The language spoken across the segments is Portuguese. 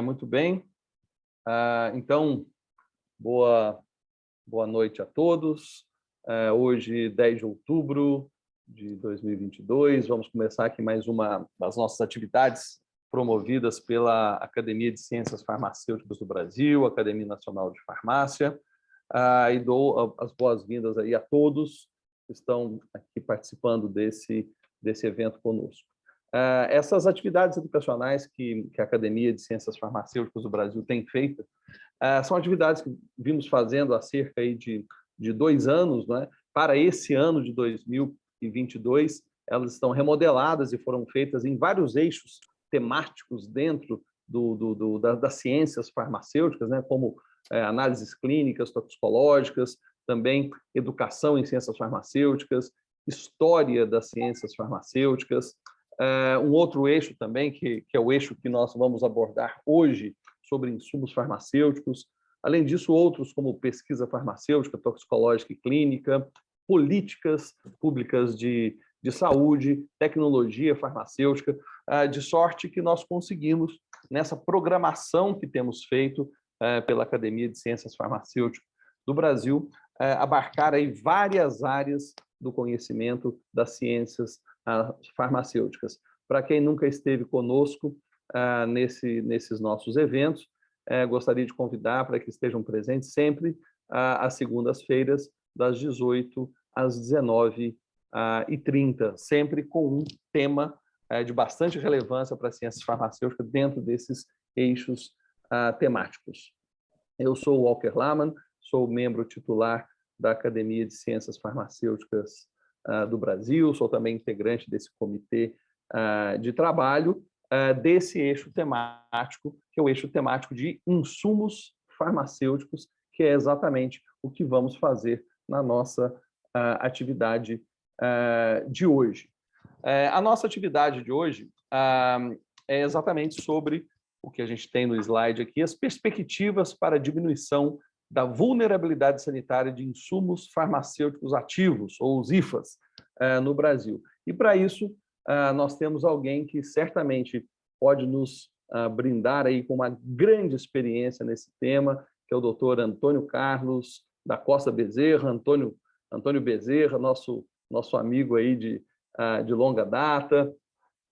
Muito bem. Então, boa noite a todos. Hoje, 10 de outubro de 2022, vamos começar aqui mais uma das nossas atividades promovidas pela Academia de Ciências Farmacêuticas do Brasil, Academia Nacional de Farmácia, e dou as boas-vindas aí a todos que estão aqui participando desse evento conosco. Essas atividades educacionais que a Academia de Ciências Farmacêuticas do Brasil tem feito são atividades que vimos fazendo há cerca aí de 2 anos, né? Para esse ano de 2022, elas estão remodeladas e foram feitas em vários eixos temáticos dentro das ciências farmacêuticas, né? Como análises clínicas, toxicológicas, também educação em ciências farmacêuticas, história das ciências farmacêuticas. Um outro eixo também, que é o eixo que nós vamos abordar hoje, sobre insumos farmacêuticos. Além disso, outros como pesquisa farmacêutica, toxicológica e clínica, políticas públicas de saúde, tecnologia farmacêutica, de sorte que nós conseguimos, nessa programação que temos feito pela Academia de Ciências Farmacêuticas do Brasil, abarcar aí várias áreas do conhecimento das ciências farmacêuticas. Para quem nunca esteve conosco nesses nossos eventos, gostaria de convidar para que estejam presentes sempre às segundas-feiras, das 18 às 19h30, sempre com um tema de bastante relevância para a ciência farmacêutica dentro desses eixos temáticos. Eu sou o Walker Laman, sou membro titular da Academia de Ciências Farmacêuticas do Brasil, sou também integrante desse comitê de trabalho desse eixo temático, que é o eixo temático de insumos farmacêuticos, que é exatamente o que vamos fazer na nossa atividade de hoje. A nossa atividade de hoje é exatamente sobre o que a gente tem no slide aqui, as perspectivas para a diminuição da vulnerabilidade sanitária de insumos farmacêuticos ativos, ou os IFAs, no Brasil. E, para isso, nós temos alguém que certamente pode nos brindar aí com uma grande experiência nesse tema, que é o doutor Antônio Carlos da Costa Bezerra. Antônio Bezerra, nosso amigo aí de longa data.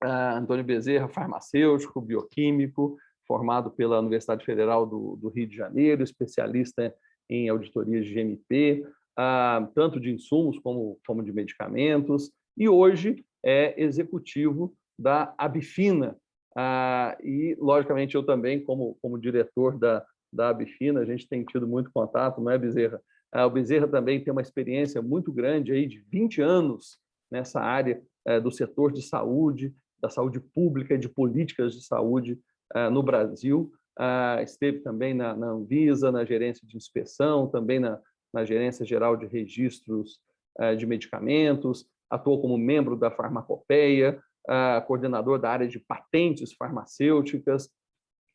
Antônio Bezerra, farmacêutico, bioquímico, formado pela Universidade Federal do Rio de Janeiro, especialista em auditorias de GMP, tanto de insumos como de medicamentos, e hoje é executivo da Abifina. E, logicamente, eu também, como diretor da Abifina, a gente tem tido muito contato, não é, Bezerra? O Bezerra também tem uma experiência muito grande aí de 20 anos nessa área do setor de saúde, da saúde pública e de políticas de saúde no Brasil. Esteve também na Anvisa, na gerência de inspeção, também na gerência geral de registros de medicamentos, atuou como membro da Farmacopeia, coordenador da área de patentes farmacêuticas,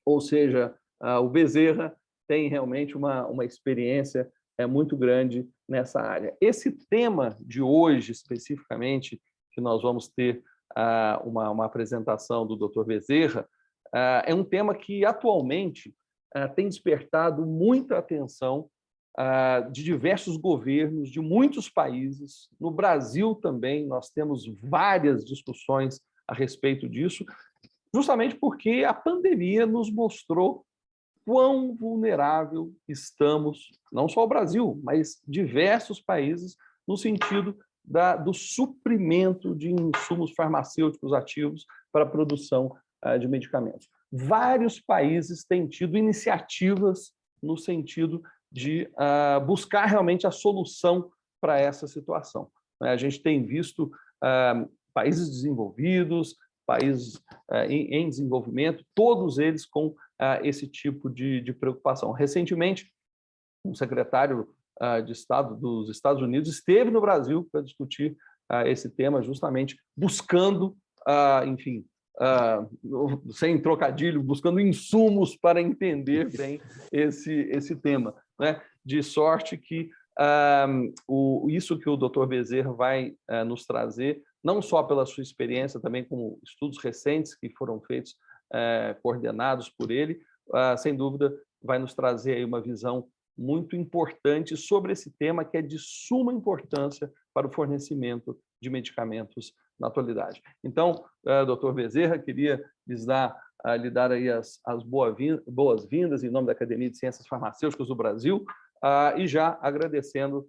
ou seja, o Bezerra tem realmente uma experiência muito grande nessa área. Esse tema de hoje, especificamente, que nós vamos ter uma apresentação do Dr. Bezerra, é um tema que, atualmente, tem despertado muita atenção de diversos governos, de muitos países. No Brasil também, nós temos várias discussões a respeito disso, justamente porque a pandemia nos mostrou quão vulnerável estamos, não só o Brasil, mas diversos países, no sentido do suprimento de insumos farmacêuticos ativos para a produção de medicamentos. Vários países têm tido iniciativas no sentido de buscar realmente a solução para essa situação. A gente tem visto países desenvolvidos, países em desenvolvimento, todos eles com esse tipo de preocupação. Recentemente, um secretário de Estado dos Estados Unidos esteve no Brasil para discutir esse tema, justamente buscando, enfim, sem trocadilho, buscando insumos para entender bem esse tema, né? De sorte que isso que o Dr. Bezerra vai nos trazer, não só pela sua experiência, também como estudos recentes que foram feitos coordenados por ele, sem dúvida vai nos trazer aí uma visão muito importante sobre esse tema, que é de suma importância para o fornecimento de medicamentos na atualidade. Então, doutor Bezerra, queria lhe dar aí as boas-vindas em nome da Academia de Ciências Farmacêuticas do Brasil, e já agradecendo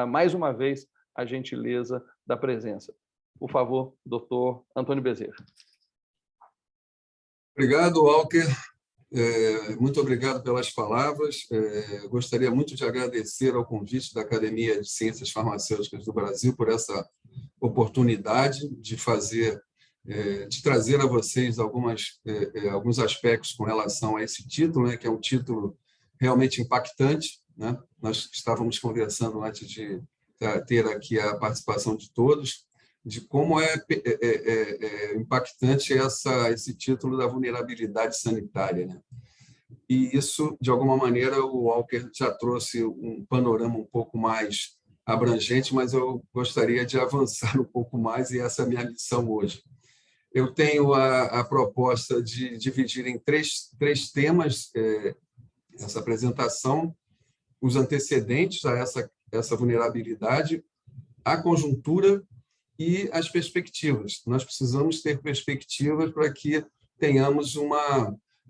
mais uma vez a gentileza da presença. Por favor, doutor Antônio Bezerra. Obrigado, Walker. Muito obrigado pelas palavras. Gostaria muito de agradecer ao convite da Academia de Ciências Farmacêuticas do Brasil por essa oportunidade de trazer a vocês alguns aspectos com relação a esse título, né, que é um título realmente impactante, né? Nós estávamos conversando antes de ter aqui a participação de todos, de como é impactante esse título da vulnerabilidade sanitária, né? E isso, de alguma maneira, o Walker já trouxe um panorama um pouco mais abrangente, mas eu gostaria de avançar um pouco mais, e essa é a minha missão hoje. Eu tenho a proposta de dividir em três temas essa apresentação: os antecedentes a essa vulnerabilidade, a conjuntura e as perspectivas. Nós precisamos ter perspectivas para que tenhamos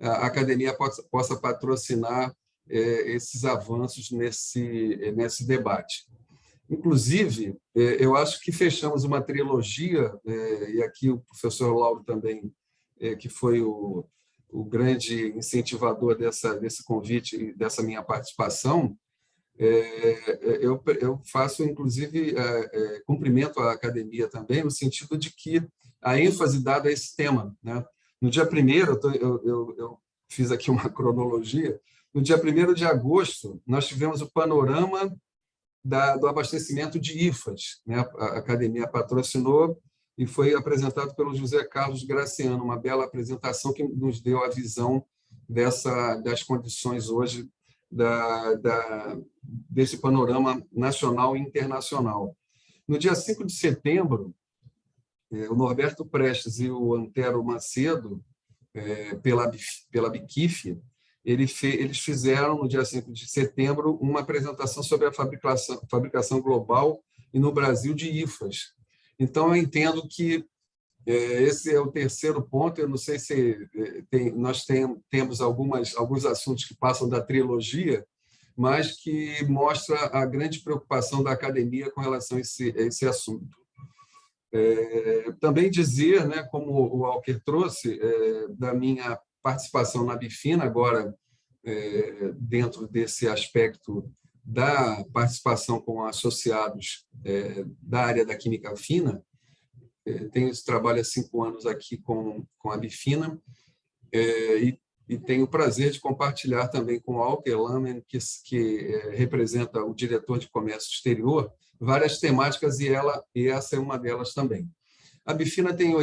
a academia possa patrocinar esses avanços nesse debate. Inclusive, eu acho que fechamos uma trilogia, e aqui o professor Lauro também, que foi o grande incentivador desse convite e dessa minha participação. Eu faço, inclusive, cumprimento à academia também, no sentido de que a ênfase dada a esse tema, né? No dia 1º, eu fiz aqui uma cronologia, no dia 1º de agosto, nós tivemos o panorama do abastecimento de IFAs, né? A academia patrocinou e foi apresentado pelo José Carlos Graciano, uma bela apresentação que nos deu a visão das condições hoje desse panorama nacional e internacional. No dia 5 de setembro, o Norberto Prestes e o Antero Macedo, pela BIQIF, eles fizeram, no dia 5 de setembro, uma apresentação sobre a fabricação global e no Brasil de IFAs. Então, eu entendo que esse é o terceiro ponto. Eu não sei se nós temos alguns assuntos que passam da trilogia, mas que mostra a grande preocupação da academia com relação a esse assunto. Também dizer, né, como o Walker trouxe, da minha participação na Bifina, agora dentro desse aspecto da participação com associados da área da química fina. Tenho esse trabalho há 5 anos aqui com a Bifina, e tenho o prazer de compartilhar também com o Walker Laman, que representa o diretor de comércio exterior, várias temáticas, e essa é uma delas também. A Bifina tem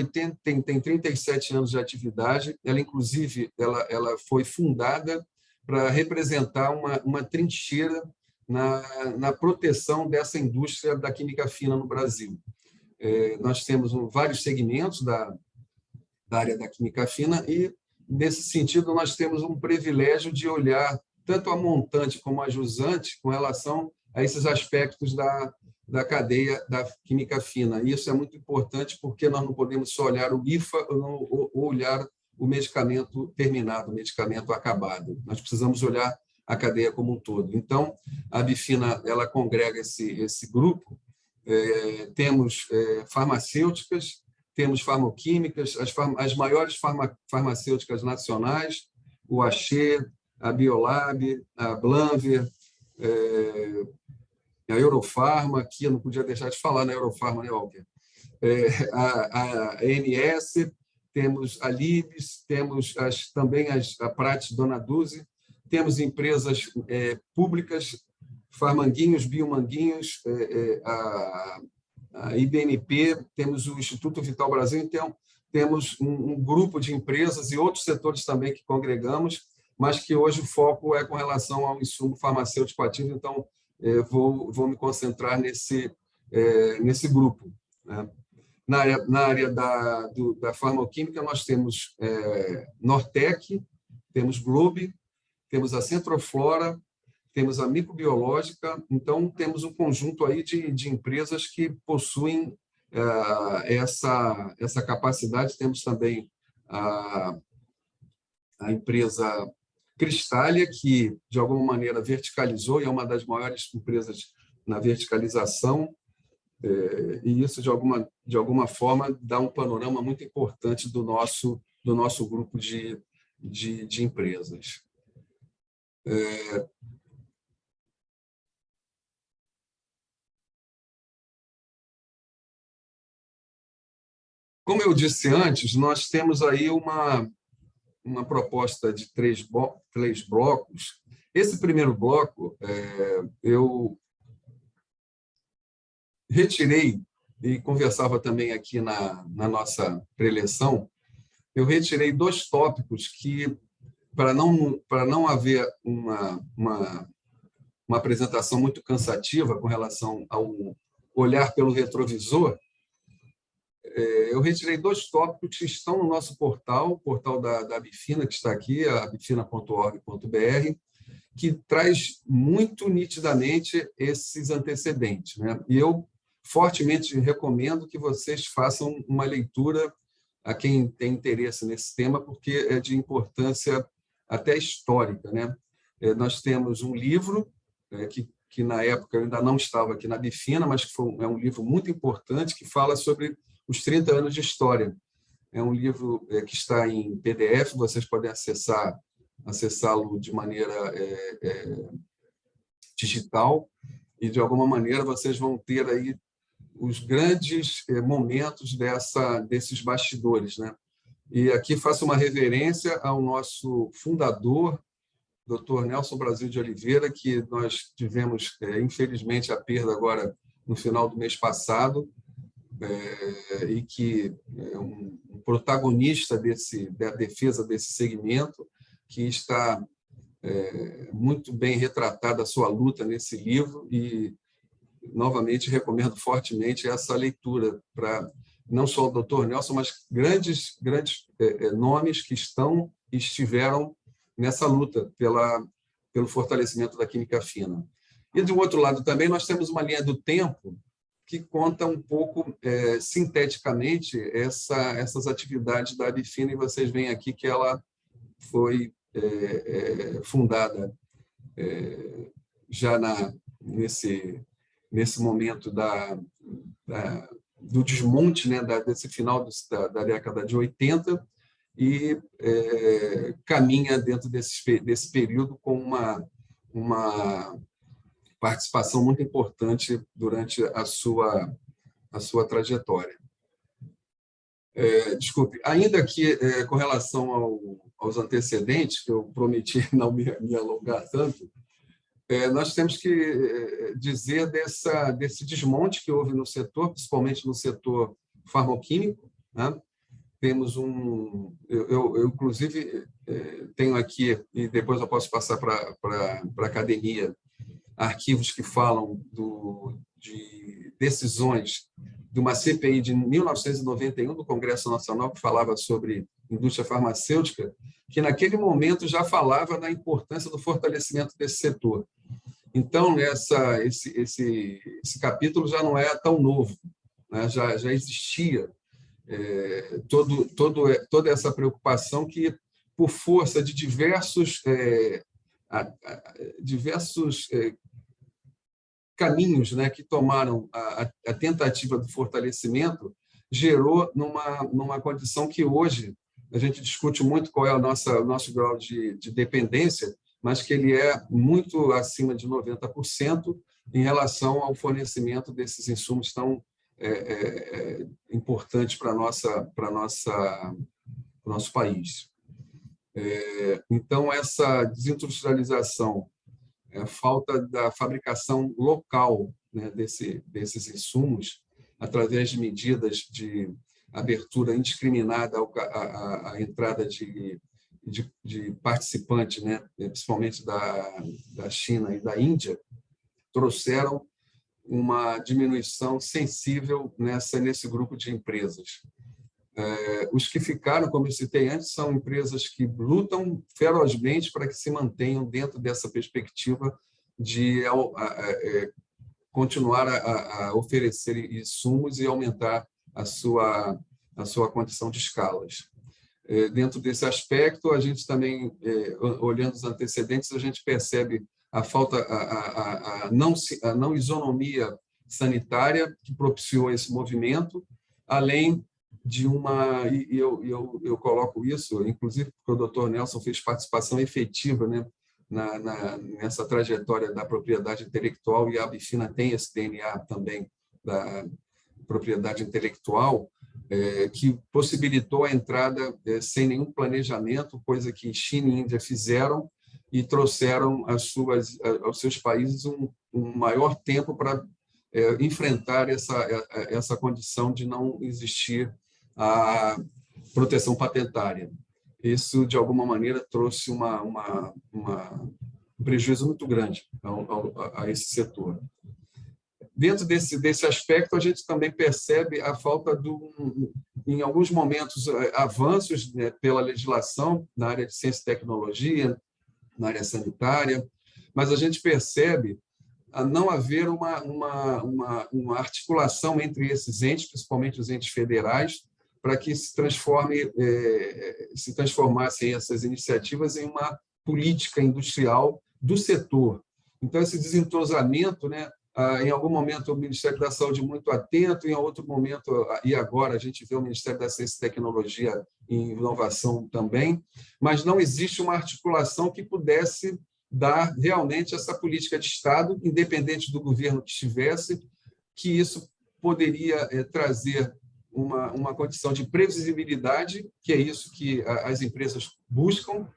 37 anos de atividade. Ela, inclusive, ela foi fundada para representar uma trincheira na proteção dessa indústria da química fina no Brasil. Nós temos vários segmentos da área da química fina, e, nesse sentido, nós temos um privilégio de olhar tanto a montante como a jusante com relação a esses aspectos da cadeia da química fina. E isso é muito importante, porque nós não podemos só olhar o IFA ou olhar o medicamento terminado, o medicamento acabado. Nós precisamos olhar a cadeia como um todo. Então, a Bifina ela congrega esse grupo. Temos farmacêuticas, temos farmoquímicas, as maiores farmacêuticas nacionais, o Axê, a Biolab, a Blanver, a Eurofarma, aqui eu não podia deixar de falar na Eurofarma, né, Walker? A ANS, temos a Libes, temos também a Prates Dona Duzi, temos empresas públicas, Farmanguinhos, Biomanguinhos, a IBNP, temos o Instituto Vital Brasil. Então, temos um grupo de empresas e outros setores também que congregamos, mas que hoje o foco é com relação ao insumo farmacêutico ativo. Então, vou me concentrar nesse grupo, né? Na área da farmacoquímica, nós temos Nortec, temos Globe, temos a Centroflora, temos a Microbiológica. Então, temos um conjunto aí de empresas que possuem essa capacidade. Temos também a empresa Cristália, que, de alguma maneira, verticalizou e é uma das maiores empresas na verticalização, e isso, de alguma forma, dá um panorama muito importante do nosso grupo de empresas. Como eu disse antes, nós temos aí uma proposta de três blocos. Esse primeiro bloco, eu retirei, e conversava também aqui na nossa preleção, eu retirei 2 tópicos que, para não haver uma apresentação muito cansativa com relação ao olhar pelo retrovisor, eu retirei 2 tópicos que estão no nosso portal, o portal da Bifina, que está aqui, a bifina.org.br, que traz muito nitidamente esses antecedentes, né? E eu fortemente recomendo que vocês façam uma leitura a quem tem interesse nesse tema, porque é de importância até histórica, né? Nós temos um livro que na época eu ainda não estava aqui na Bifina, mas que é um livro muito importante que fala sobre os 30 anos de história. É um livro que está em PDF, vocês podem acessá-lo de maneira digital, e, de alguma maneira, vocês vão ter aí os grandes momentos desses bastidores, né? E aqui faço uma reverência ao nosso fundador, Dr. Nelson Brasil de Oliveira, que nós tivemos, infelizmente, a perda agora no final do mês passado, e que é um protagonista da defesa desse segmento, que está muito bem retratada a sua luta nesse livro, e novamente recomendo fortemente essa leitura para não só o Dr. Nelson, mas grandes nomes que estiveram nessa luta pelo fortalecimento da química fina. E, de um outro lado, também nós temos uma linha do tempo que conta um pouco, sinteticamente, essas atividades da Bifina, e vocês veem aqui que ela foi fundada já nesse momento do desmonte, né, desse final da década de 80, e caminha dentro desse período com uma participação muito importante durante a sua trajetória. Desculpe, ainda que com relação aos antecedentes, que eu prometi não me alongar tanto, nós temos que dizer desse desmonte que houve no setor, principalmente no setor farmacoquímico, né? Temos eu inclusive, tenho aqui, e depois eu posso passar para a academia, arquivos que falam de decisões de uma CPI de 1991 do Congresso Nacional, que falava sobre indústria farmacêutica, que naquele momento já falava da importância do fortalecimento desse setor. Então, esse capítulo já não é tão novo, né? Já existia toda essa preocupação que, por força de diversos caminhos, né, que tomaram a tentativa do fortalecimento, gerou numa condição que hoje a gente discute muito qual é o nosso grau de dependência, mas que ele é muito acima de 90% em relação ao fornecimento desses insumos tão importantes para o nosso país. Então, essa desindustrialização, a falta da fabricação local, né, desses insumos, através de medidas de abertura indiscriminada à entrada de participantes, né, principalmente da China e da Índia, trouxeram uma diminuição sensível nesse grupo de empresas. Os que ficaram, como eu citei antes, são empresas que lutam ferozmente para que se mantenham dentro dessa perspectiva de continuar a oferecer insumos e aumentar a sua condição de escalas. Dentro desse aspecto, a gente também, olhando os antecedentes, a gente percebe a falta, a não isonomia sanitária que propiciou esse movimento, além de uma, e eu coloco isso, inclusive porque o Dr. Nelson fez participação efetiva, né, nessa trajetória da propriedade intelectual, e a Bifina tem esse DNA também da propriedade intelectual, que possibilitou a entrada sem nenhum planejamento, coisa que China e Índia fizeram, e trouxeram aos seus países um maior tempo para enfrentar essa condição de não existir a proteção patentária. Isso, de alguma maneira, trouxe um prejuízo muito grande a esse setor. Dentro desse aspecto, a gente também percebe a falta, em alguns momentos, avanços, né, pela legislação na área de ciência e tecnologia, na área sanitária, mas a gente percebe a não haver uma articulação entre esses entes, principalmente os entes federais, para que se transformassem essas iniciativas em uma política industrial do setor. Então, esse desentrosamento, né, em algum momento o Ministério da Saúde muito atento, em outro momento, e agora a gente vê o Ministério da Ciência e Tecnologia e Inovação também, mas não existe uma articulação que pudesse dar realmente essa política de Estado, independente do governo que estivesse, que isso poderia trazer uma condição de previsibilidade, que é isso que as empresas buscam,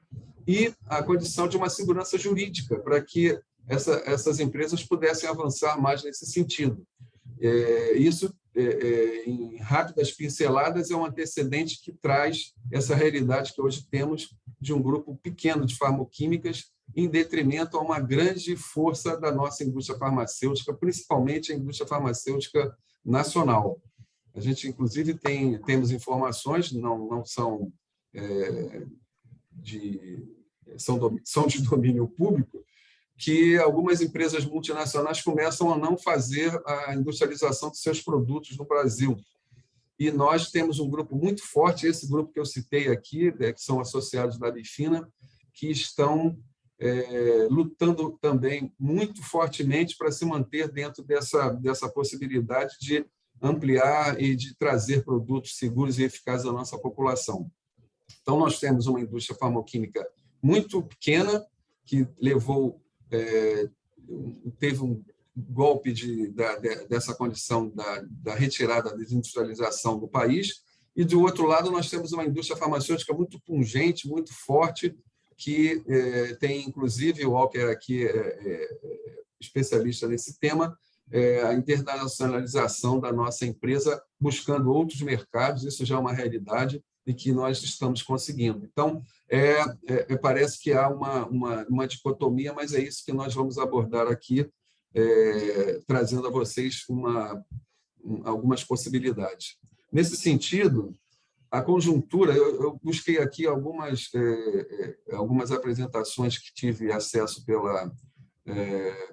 e a condição de uma segurança jurídica, para que essas empresas pudessem avançar mais nesse sentido. Isso, em rápidas pinceladas, é um antecedente que traz essa realidade que hoje temos de um grupo pequeno de farmoquímicas em detrimento a uma grande força da nossa indústria farmacêutica, principalmente a indústria farmacêutica nacional. A gente, inclusive, temos informações, não são são de domínio público, que algumas empresas multinacionais começam a não fazer a industrialização de seus produtos no Brasil. E nós temos um grupo muito forte, esse grupo que eu citei aqui, que são associados da Bifina, que estão lutando também muito fortemente para se manter dentro dessa possibilidade de ampliar e de trazer produtos seguros e eficazes à nossa população. Então, nós temos uma indústria farmacêutica muito pequena, que teve um golpe dessa condição da retirada da desindustrialização do país, e, do outro lado, nós temos uma indústria farmacêutica muito pungente, muito forte, que tem, inclusive, o Walker aqui especialista nesse tema, a internacionalização da nossa empresa, buscando outros mercados, isso já é uma realidade e que nós estamos conseguindo. Então, parece que há uma dicotomia, mas é isso que nós vamos abordar aqui, trazendo a vocês algumas possibilidades. Nesse sentido, a conjuntura, eu busquei aqui algumas apresentações que tive acesso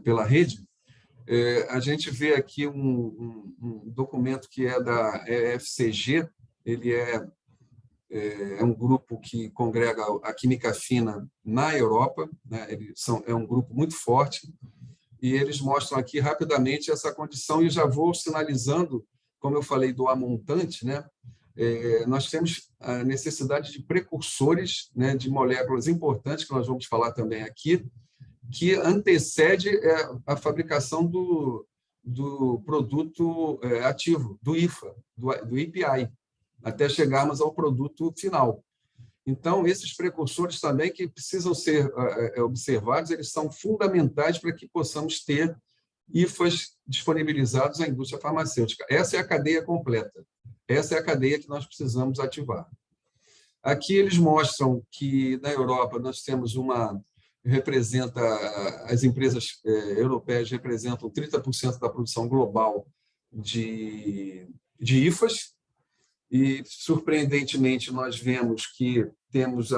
pela rede. A gente vê aqui um documento que é da EFCG, ele é um grupo que congrega a química fina na Europa, né? É um grupo muito forte, e eles mostram aqui rapidamente essa condição, e já vou sinalizando, como eu falei do amontante, né? Nós temos a necessidade de precursores, né, de moléculas importantes, que nós vamos falar também aqui, que antecede a fabricação do produto ativo, do IFA, do API, até chegarmos ao produto final. Então, esses precursores também que precisam ser observados, eles são fundamentais para que possamos ter IFAs disponibilizados à indústria farmacêutica. Essa é a cadeia completa. Essa é a cadeia que nós precisamos ativar. Aqui eles mostram que, na Europa, nós temos uma representa, as empresas europeias representam 30% da produção global de IFAs, e, surpreendentemente, nós vemos que temos,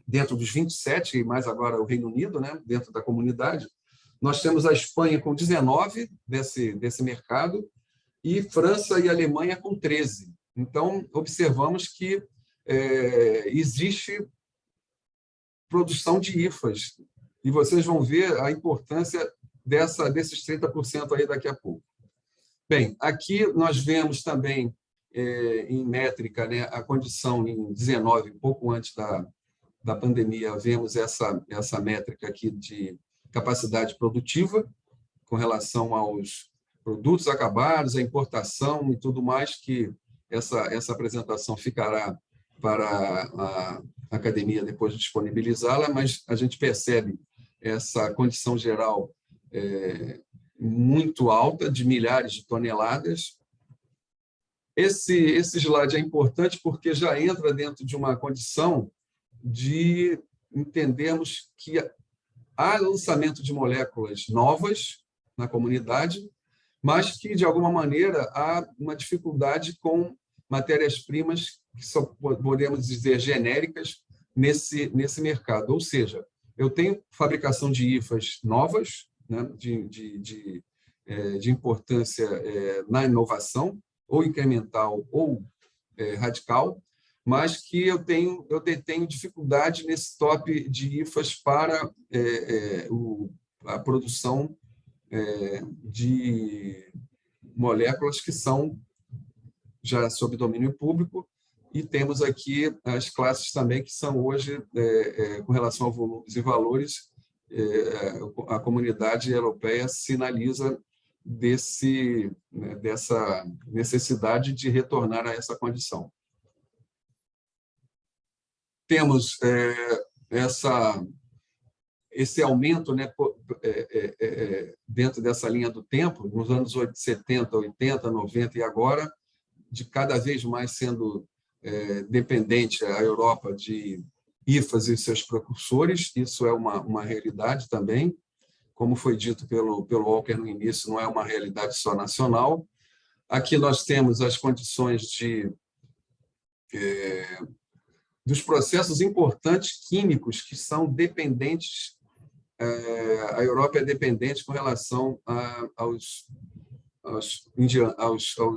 dentro dos 27, e mais agora o Reino Unido, né, dentro da comunidade, nós temos a Espanha com 19 desse mercado, e França e Alemanha com 13. Então, observamos que existe produção de IFAs, e vocês vão ver a importância desses 30% aí daqui a pouco. Bem, aqui nós vemos também, em métrica, né, a condição em 19, pouco antes da pandemia, vemos essa métrica aqui de capacidade produtiva, com relação aos produtos acabados, a importação e tudo mais, que essa apresentação ficará para a academia depois de disponibilizá-la, mas a gente percebe essa condição geral muito alta, de milhares de toneladas. Esse slide é importante porque já entra dentro de uma condição de entendermos que há lançamento de moléculas novas na comunidade, mas que, de alguma maneira, há uma dificuldade com matérias-primas que só podemos dizer genéricas nesse mercado. Ou seja, eu tenho fabricação de IFAs novas, né, de importância na inovação, ou incremental ou radical, mas que eu detenho dificuldade nesse top de IFAs para a produção de moléculas que são já sob domínio público, e temos aqui as classes também que são hoje, com relação a volumes e valores, a comunidade europeia sinaliza dessa necessidade de retornar a essa condição. Temos esse aumento, né, dentro dessa linha do tempo, nos anos 70, 80, 90 e agora, de cada vez mais sendo dependente a Europa de IFAs e seus precursores. Isso é uma realidade também. Como foi dito pelo Walker no início, não é uma realidade só nacional. Aqui nós temos as condições dos processos importantes químicos que são dependentes. A Europa é dependente com relação aos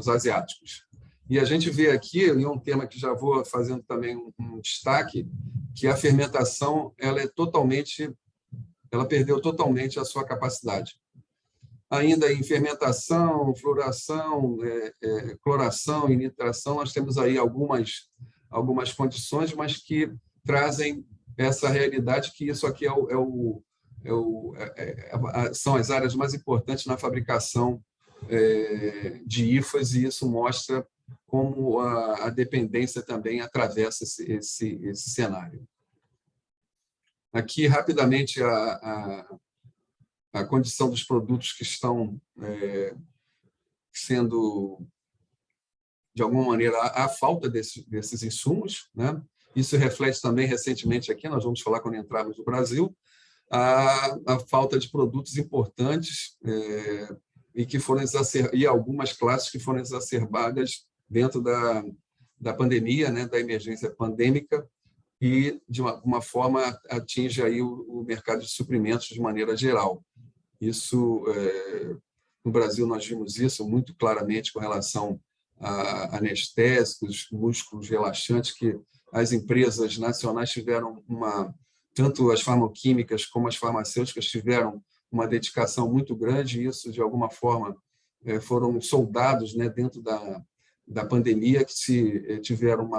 asiáticos. E a gente vê aqui, em um tema que já vou fazendo também um destaque, que a fermentação ela perdeu totalmente a sua capacidade. Ainda em fermentação, floração, cloração e nitração, nós temos aí algumas condições, mas que trazem essa realidade que isso aqui são as áreas mais importantes na fabricação de IFAs, e isso mostra como a dependência também atravessa esse cenário. Aqui, rapidamente, a condição dos produtos que estão sendo, de alguma maneira, a falta desses insumos, né? Isso reflete também, recentemente, aqui, nós vamos falar quando entrarmos no Brasil, a falta de produtos importantes e algumas classes que foram exacerbadas dentro da pandemia, né, da emergência pandêmica, e, de uma forma, atinge aí o mercado de suprimentos de maneira geral. Isso, no Brasil, nós vimos isso muito claramente com relação a anestésicos, músculos relaxantes, que as empresas nacionais tiveram tanto as farmacoquímicas como as farmacêuticas tiveram uma dedicação muito grande, e isso, de alguma forma, foram soldados, né, dentro da pandemia, que tiveram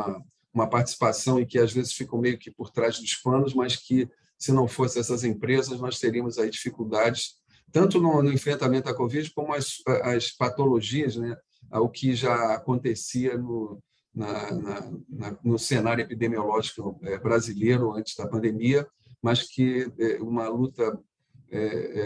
uma participação e que, às vezes, ficam meio que por trás dos panos, mas que, se não fossem essas empresas, nós teríamos aí dificuldades, tanto no enfrentamento à Covid, como as patologias, né, o que já acontecia no cenário epidemiológico brasileiro antes da pandemia, mas que uma luta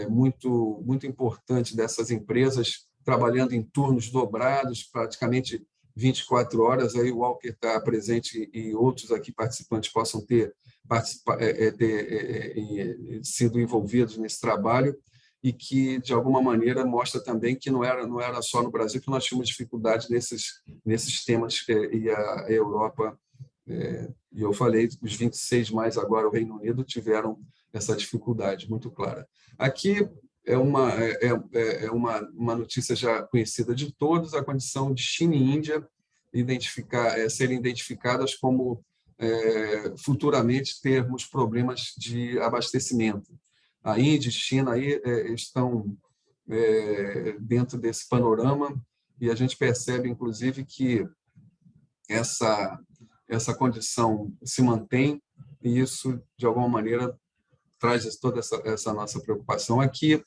muito, muito importante dessas empresas, trabalhando em turnos dobrados, praticamente 24 horas. Aí o Walker está presente e outros aqui participantes possam ter ter sido envolvidos nesse trabalho, e que, de alguma maneira, mostra também que não era só no Brasil que nós tínhamos dificuldade nesses temas, e a Europa, e eu falei, os 26 mais agora o Reino Unido tiveram essa dificuldade muito clara. Aqui é uma notícia já conhecida de todos, a condição de China e Índia serem identificadas como futuramente termos problemas de abastecimento. A Índia e a China aí estão dentro desse panorama, e a gente percebe, inclusive, que essa condição se mantém, e isso, de alguma maneira, traz toda essa nossa preocupação. Aqui,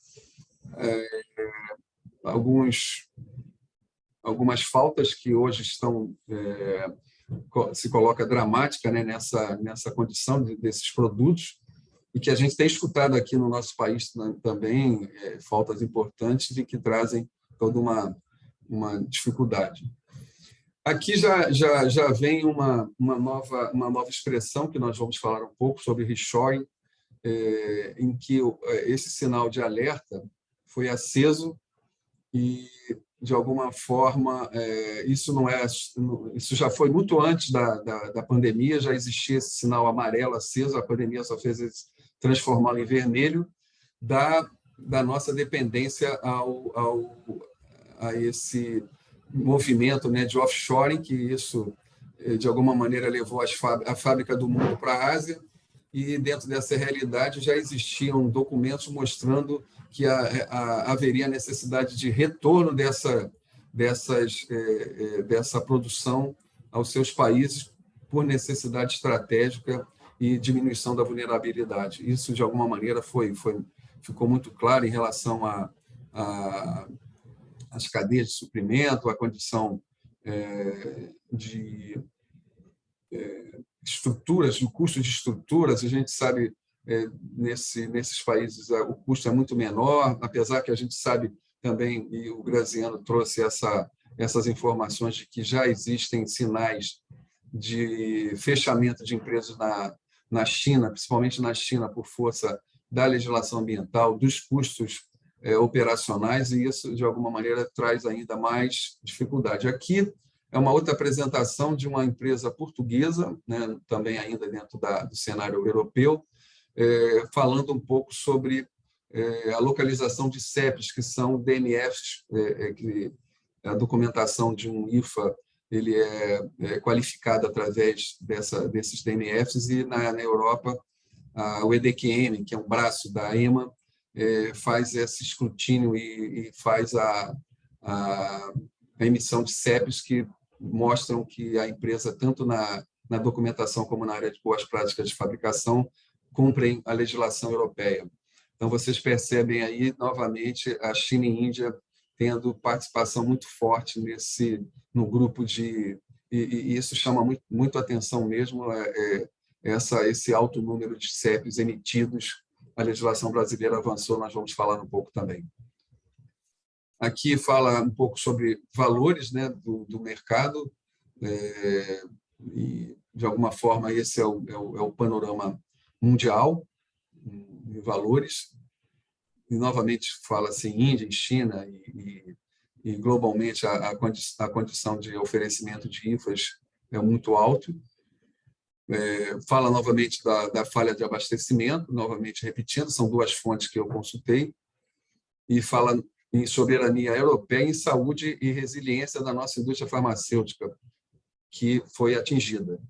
algumas faltas que hoje estão se coloca dramática, né, nessa condição desses produtos, e que a gente tem escutado aqui no nosso país também, faltas importantes e que trazem toda uma dificuldade. Aqui já vem uma nova expressão que nós vamos falar um pouco sobre reshoring, em que esse sinal de alerta foi aceso e, de alguma forma, isso já foi muito antes da pandemia, já existia esse sinal amarelo aceso, a pandemia só fez transformá-lo em vermelho, da nossa dependência a esse movimento, né, de offshoring, que isso, de alguma maneira, levou a fábrica do mundo para a Ásia, e dentro dessa realidade já existiam documentos mostrando que haveria necessidade de retorno dessa produção aos seus países por necessidade estratégica e diminuição da vulnerabilidade. Isso, de alguma maneira, ficou muito claro em relação às cadeias de suprimento, à condição de estruturas, o custo de estruturas. A gente sabe, nesses países, o custo é muito menor, apesar que a gente sabe também, e o Graziano trouxe essas informações de que já existem sinais de fechamento de empresas na China, principalmente na China, por força da legislação ambiental, dos custos operacionais, e isso, de alguma maneira, traz ainda mais dificuldade. Aqui é uma outra apresentação de uma empresa portuguesa, né, também ainda dentro do cenário europeu, falando um pouco sobre a localização de CEPs, que são DNFs, que a documentação de um IFA ele é qualificado através desses DNFs, e na Europa o EDQM, que é um braço da EMA, faz esse escrutínio e faz a emissão de CEPs que mostram que a empresa, tanto na documentação como na área de boas práticas de fabricação, cumprem a legislação europeia. Então, vocês percebem aí, novamente, a China e a Índia tendo participação muito forte no grupo e isso chama muito atenção mesmo, esse alto número de CEPs emitidos. A legislação brasileira avançou, nós vamos falar um pouco também. Aqui fala um pouco sobre valores, né, do mercado, e, de alguma forma, esse é o panorama mundial de valores. E, novamente, fala-se em Índia, em China, e globalmente a condição de oferecimento de IFAs é muito alto. Fala novamente da falha de abastecimento, novamente repetindo, são duas fontes que eu consultei, e fala em soberania europeia, em saúde e resiliência da nossa indústria farmacêutica, que foi atingida.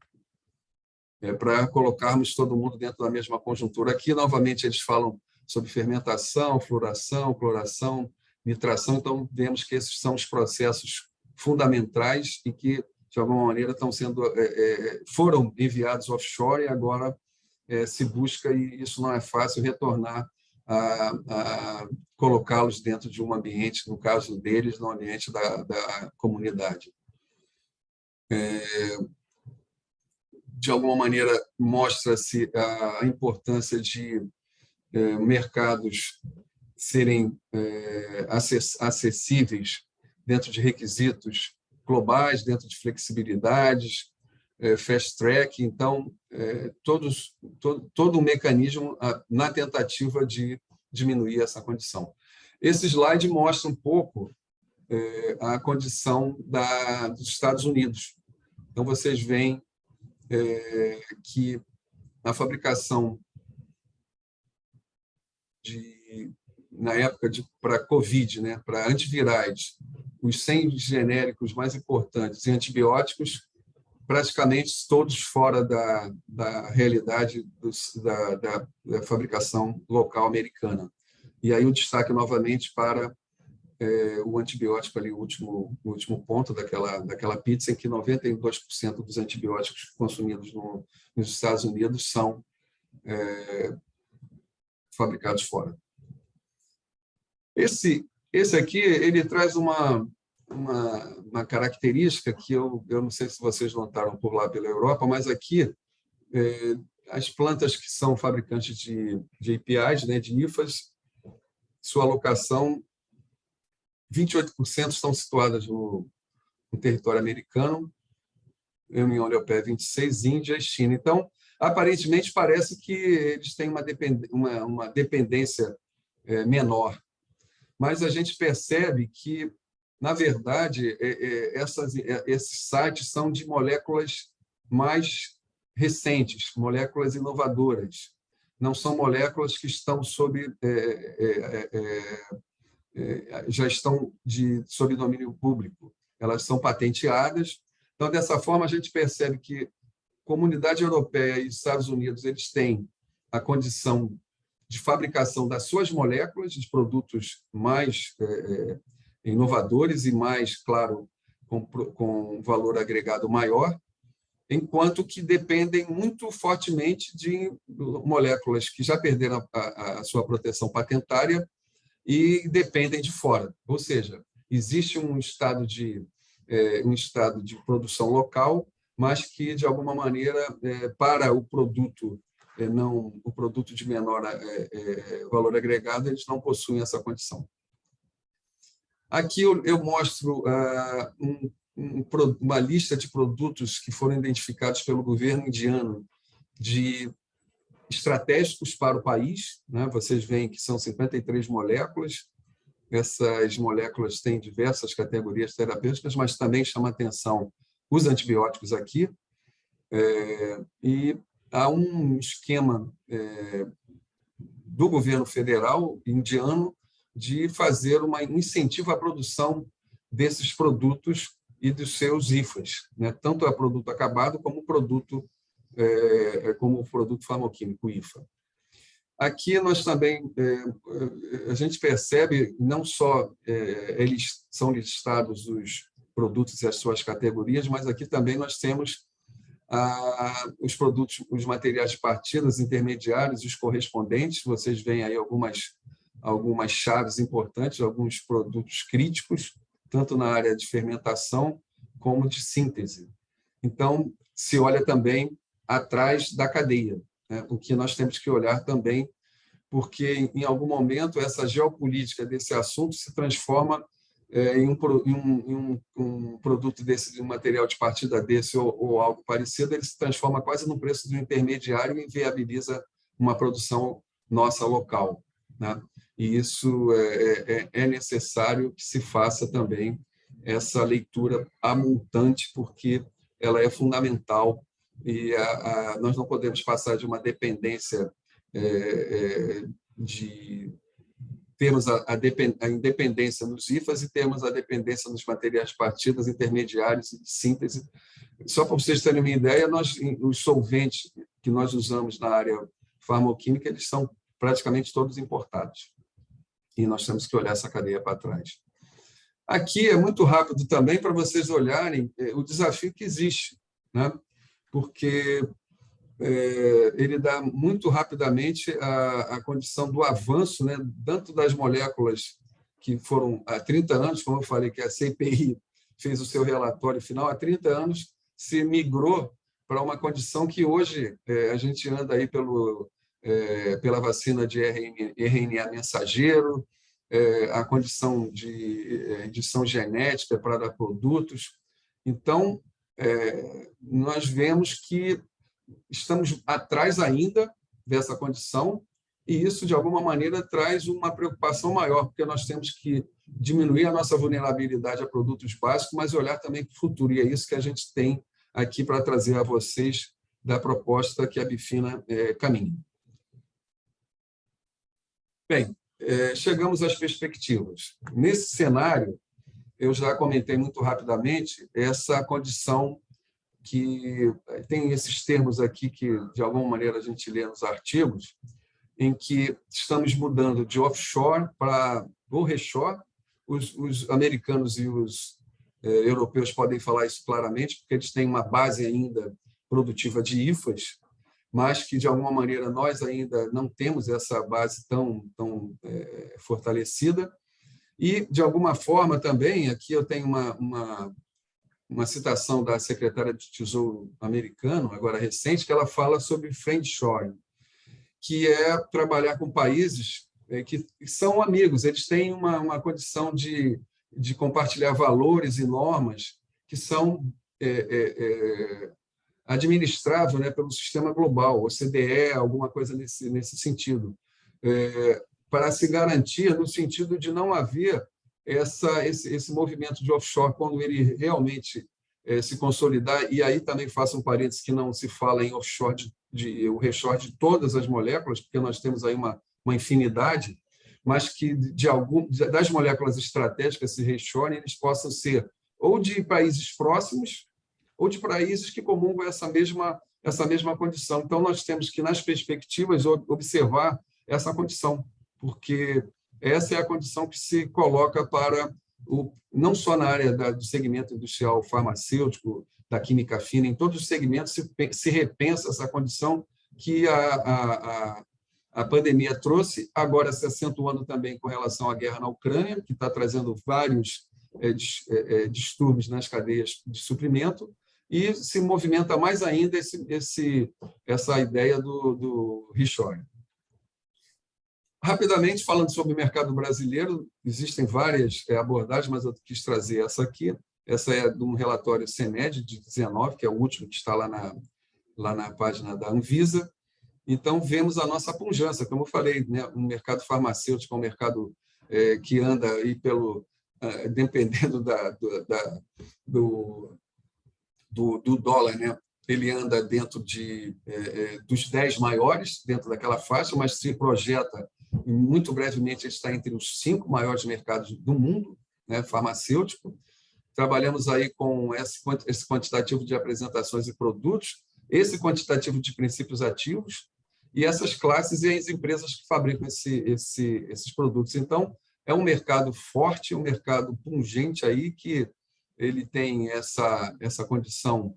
Para colocarmos todo mundo dentro da mesma conjuntura. Aqui, novamente, eles falam sobre fermentação, fluoração, cloração, nitração. Então, vemos que esses são os processos fundamentais e que, de alguma maneira, foram enviados offshore, e agora se busca, e isso não é fácil, retornar a colocá-los dentro de um ambiente, no caso deles, no ambiente da comunidade. De alguma maneira, mostra-se a importância de mercados serem acessíveis dentro de requisitos globais, dentro de flexibilidades, fast track, então, todo um mecanismo na tentativa de diminuir essa condição. Esse slide mostra um pouco a condição dos Estados Unidos. Então, vocês veem que a fabricação na época para COVID, né, para antivirais, os 100 genéricos mais importantes e antibióticos, praticamente todos fora da realidade da fabricação local americana. E aí o destaque novamente para o antibiótico ali, o último ponto daquela pizza, em que 92% dos antibióticos consumidos nos Estados Unidos são fabricados fora. Esse aqui, ele traz uma característica que eu não sei se vocês notaram por lá pela Europa, mas aqui as plantas que são fabricantes de APIs, né, de IFAs, sua alocação, 28% estão situadas no território americano, União Europeia 26%, Índia e China. Então, aparentemente, parece que eles têm uma dependência menor. Mas a gente percebe que, na verdade, esses sites são de moléculas mais recentes, moléculas inovadoras. Não são moléculas que estão já estão sob domínio público. Elas são patenteadas. Então, dessa forma, a gente percebe que a Comunidade Europeia e os Estados Unidos eles têm a condição de fabricação das suas moléculas, de produtos mais inovadores e mais, claro, com valor agregado maior, enquanto que dependem muito fortemente de moléculas que já perderam a sua proteção patentária e dependem de fora. Ou seja, existe um estado de produção local, mas que, de alguma maneira, para o produto de menor valor agregado, eles não possuem essa condição. Aqui eu mostro uma lista de produtos que foram identificados pelo governo indiano de estratégicos para o país, né? Vocês veem que são 53 moléculas. Essas moléculas têm diversas categorias terapêuticas, mas também chama atenção os antibióticos aqui. E há um esquema do governo federal indiano de fazer um incentivo à produção desses produtos e dos seus IFAs, né? Tanto a produto acabado como o produto farmacêutico IFA. Aqui nós também a gente percebe não só eles são listados os produtos e as suas categorias, mas aqui também nós temos os produtos, os materiais de partida, os intermediários e os correspondentes. Vocês veem aí algumas chaves importantes, alguns produtos críticos, tanto na área de fermentação como de síntese. Então, se olha também atrás da cadeia, né? O que nós temos que olhar também, porque, em algum momento, essa geopolítica desse assunto se transforma em um produto desse, de um material de partida desse ou algo parecido, ele se transforma quase no preço do intermediário e inviabiliza uma produção nossa local, né? E isso é necessário que se faça também essa leitura amultante, porque ela é fundamental e nós não podemos passar de uma dependência de termos a independência nos IFAs e termos a dependência nos materiais de partidas, intermediários e de síntese. Só para vocês terem uma ideia, os solventes que nós usamos na área farmacêutica, eles são praticamente todos importados. E nós temos que olhar essa cadeia para trás. Aqui é muito rápido também para vocês olharem o desafio que existe, né? Porque ele dá muito rapidamente a condição do avanço, né, tanto das moléculas que foram há 30 anos, como eu falei, que a CPI fez o seu relatório final, há 30 anos se migrou para uma condição que hoje a gente anda aí pela vacina de RNA mensageiro, a condição de edição genética para dar produtos. Então, nós vemos que estamos atrás ainda dessa condição, e isso, de alguma maneira, traz uma preocupação maior, porque nós temos que diminuir a nossa vulnerabilidade a produtos básicos, mas olhar também para o futuro, e é isso que a gente tem aqui para trazer a vocês da proposta que a Bifina caminha. Bem, chegamos às perspectivas. Nesse cenário, eu já comentei muito rapidamente essa condição que tem esses termos aqui que, de alguma maneira, a gente lê nos artigos, em que estamos mudando de offshore para onshore. Os americanos e os europeus podem falar isso claramente, porque eles têm uma base ainda produtiva de IFAs, mas que, de alguma maneira, nós ainda não temos essa base tão fortalecida. E, de alguma forma, também, aqui eu tenho uma citação da secretária de Tesouro americano, agora recente, que ela fala sobre friendshoring, que é trabalhar com países que são amigos, eles têm uma condição de compartilhar valores e normas que são administráveis, né, pelo sistema global, OCDE, alguma coisa nesse sentido, para se garantir no sentido de não haver esse movimento de offshore quando ele realmente se consolidar, e aí também faço um parênteses que não se fala em offshore o reshore de todas as moléculas, porque nós temos aí uma infinidade, mas que das moléculas estratégicas, esse reshore, eles possam ser ou de países próximos ou de países que comungam essa mesma condição. Então, nós temos que, nas perspectivas, observar essa condição, porque essa é a condição que se coloca para, não só na área do segmento industrial farmacêutico, da química fina, em todos os segmentos se repensa essa condição que a pandemia trouxe, agora se acentuando também com relação à guerra na Ucrânia, que está trazendo vários distúrbios nas cadeias de suprimento, e se movimenta mais ainda essa ideia do reshoring. Rapidamente, falando sobre o mercado brasileiro, existem várias abordagens, mas eu quis trazer essa aqui. Essa é de um relatório CEMED de 19, que é o último que está lá na página da Anvisa. Então, vemos a nossa pujança, como eu falei, né? Um mercado farmacêutico é um mercado que anda aí dependendo do dólar, né? Ele anda dentro dos 10 maiores, dentro daquela faixa, mas se projeta, muito brevemente, ele está entre os 5 maiores mercados do mundo, né, farmacêutico. Trabalhamos aí com esse quantitativo de apresentações e produtos, esse quantitativo de princípios ativos e essas classes e as empresas que fabricam esses produtos. Então, é um mercado forte, um mercado pungente aí, que ele tem essa condição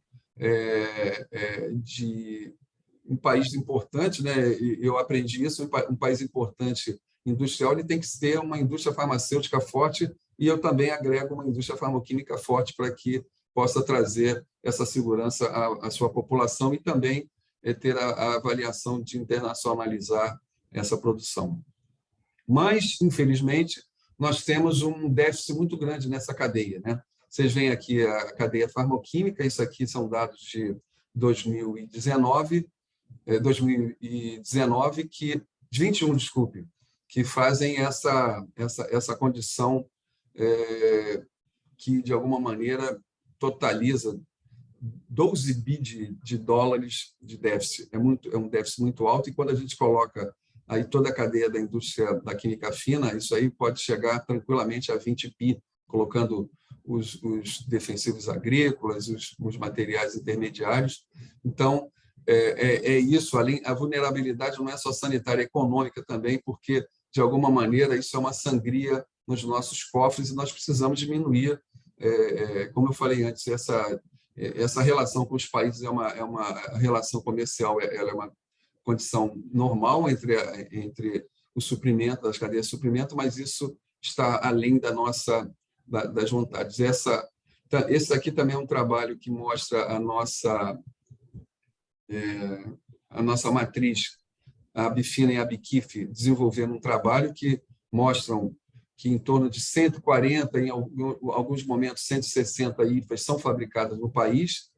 de um país importante, né? Eu aprendi isso, um país importante industrial, ele tem que ter uma indústria farmacêutica forte, e eu também agrego uma indústria farmacoquímica forte para que possa trazer essa segurança à sua população e também ter a avaliação de internacionalizar essa produção. Mas, infelizmente, nós temos um déficit muito grande nessa cadeia, né? Vocês veem aqui a cadeia farmacoquímica, isso aqui são dados de 2019, que 21, desculpe, que fazem essa condição que, de alguma maneira, totaliza 12 bi de dólares de déficit. É um déficit muito alto, e quando a gente coloca aí toda a cadeia da indústria da química fina, isso aí pode chegar tranquilamente a 20 bi, colocando os defensivos agrícolas, os materiais intermediários. Então, isso. Além, a vulnerabilidade não é só sanitária, é econômica também, porque, de alguma maneira, isso é uma sangria nos nossos cofres, e nós precisamos diminuir, como eu falei antes, essa relação com os países é uma relação comercial, ela é uma condição normal entre o suprimento, das cadeias de suprimento, mas isso está além das vontades. Esse aqui também é um trabalho que mostra a nossa matriz, a Bifina e a Biquif, desenvolvendo um trabalho que mostram que em torno de 140, em alguns momentos 160 IFAs são fabricadas no país,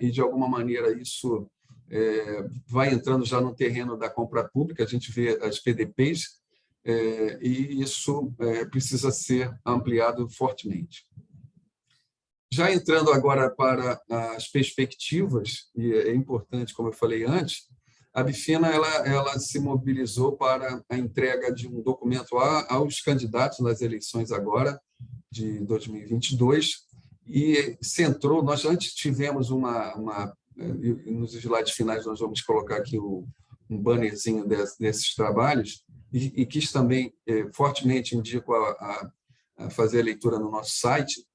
e, de alguma maneira, isso vai entrando já no terreno da compra pública, a gente vê as PDPs, e isso precisa ser ampliado fortemente. Já entrando agora para as perspectivas, e é importante, como eu falei antes, a Bifina ela se mobilizou para a entrega de um documento aos candidatos nas eleições agora, de 2022, e centrou, nós antes tivemos nos slides finais nós vamos colocar aqui um bannerzinho desses trabalhos, e quis também fortemente indico a fazer a leitura no nosso site.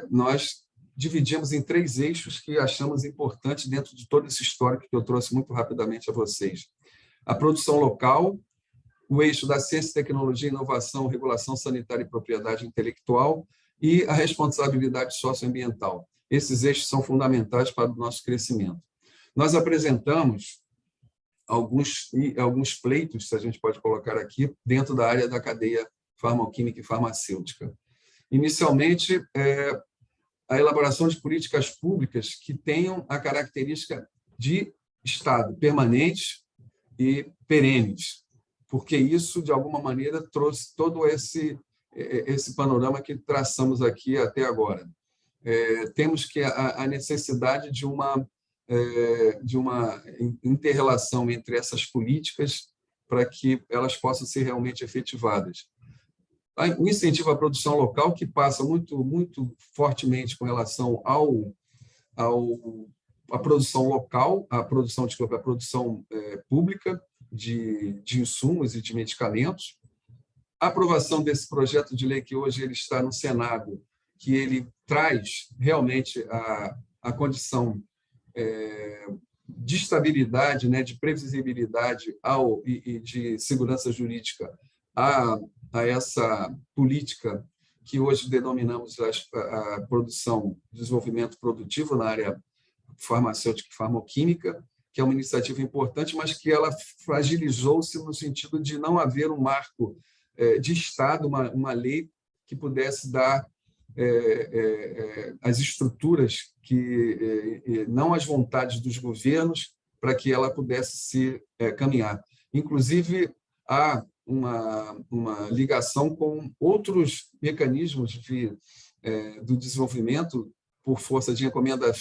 Nós dividimos em 3 eixos que achamos importantes dentro de todo esse histórico que eu trouxe muito rapidamente a vocês. A produção local, o eixo da ciência, tecnologia, inovação, regulação sanitária e propriedade intelectual e a responsabilidade socioambiental. Esses eixos são fundamentais para o nosso crescimento. Nós apresentamos alguns pleitos, se a gente pode colocar aqui, dentro da área da cadeia farmacêutica e farmacêutica. Inicialmente, a elaboração de políticas públicas que tenham a característica de Estado, permanentes e perenes, porque isso, de alguma maneira, trouxe todo esse panorama que traçamos aqui até agora. Temos que a necessidade de uma inter-relação entre essas políticas para que elas possam ser realmente efetivadas. O incentivo à produção local, que passa muito fortemente com relação à produção local, a produção pública de insumos e de medicamentos. A aprovação desse projeto de lei, que hoje ele está no Senado, que ele traz realmente a condição de estabilidade, né, de previsibilidade e de segurança jurídica a essa política que hoje denominamos a produção, desenvolvimento produtivo na área farmacêutica e farmacêutica, que é uma iniciativa importante, mas que ela fragilizou-se no sentido de não haver um marco de Estado, uma lei que pudesse dar as estruturas, não as vontades dos governos, para que ela pudesse se caminhar. Inclusive, há uma ligação com outros mecanismos do desenvolvimento por força de encomenda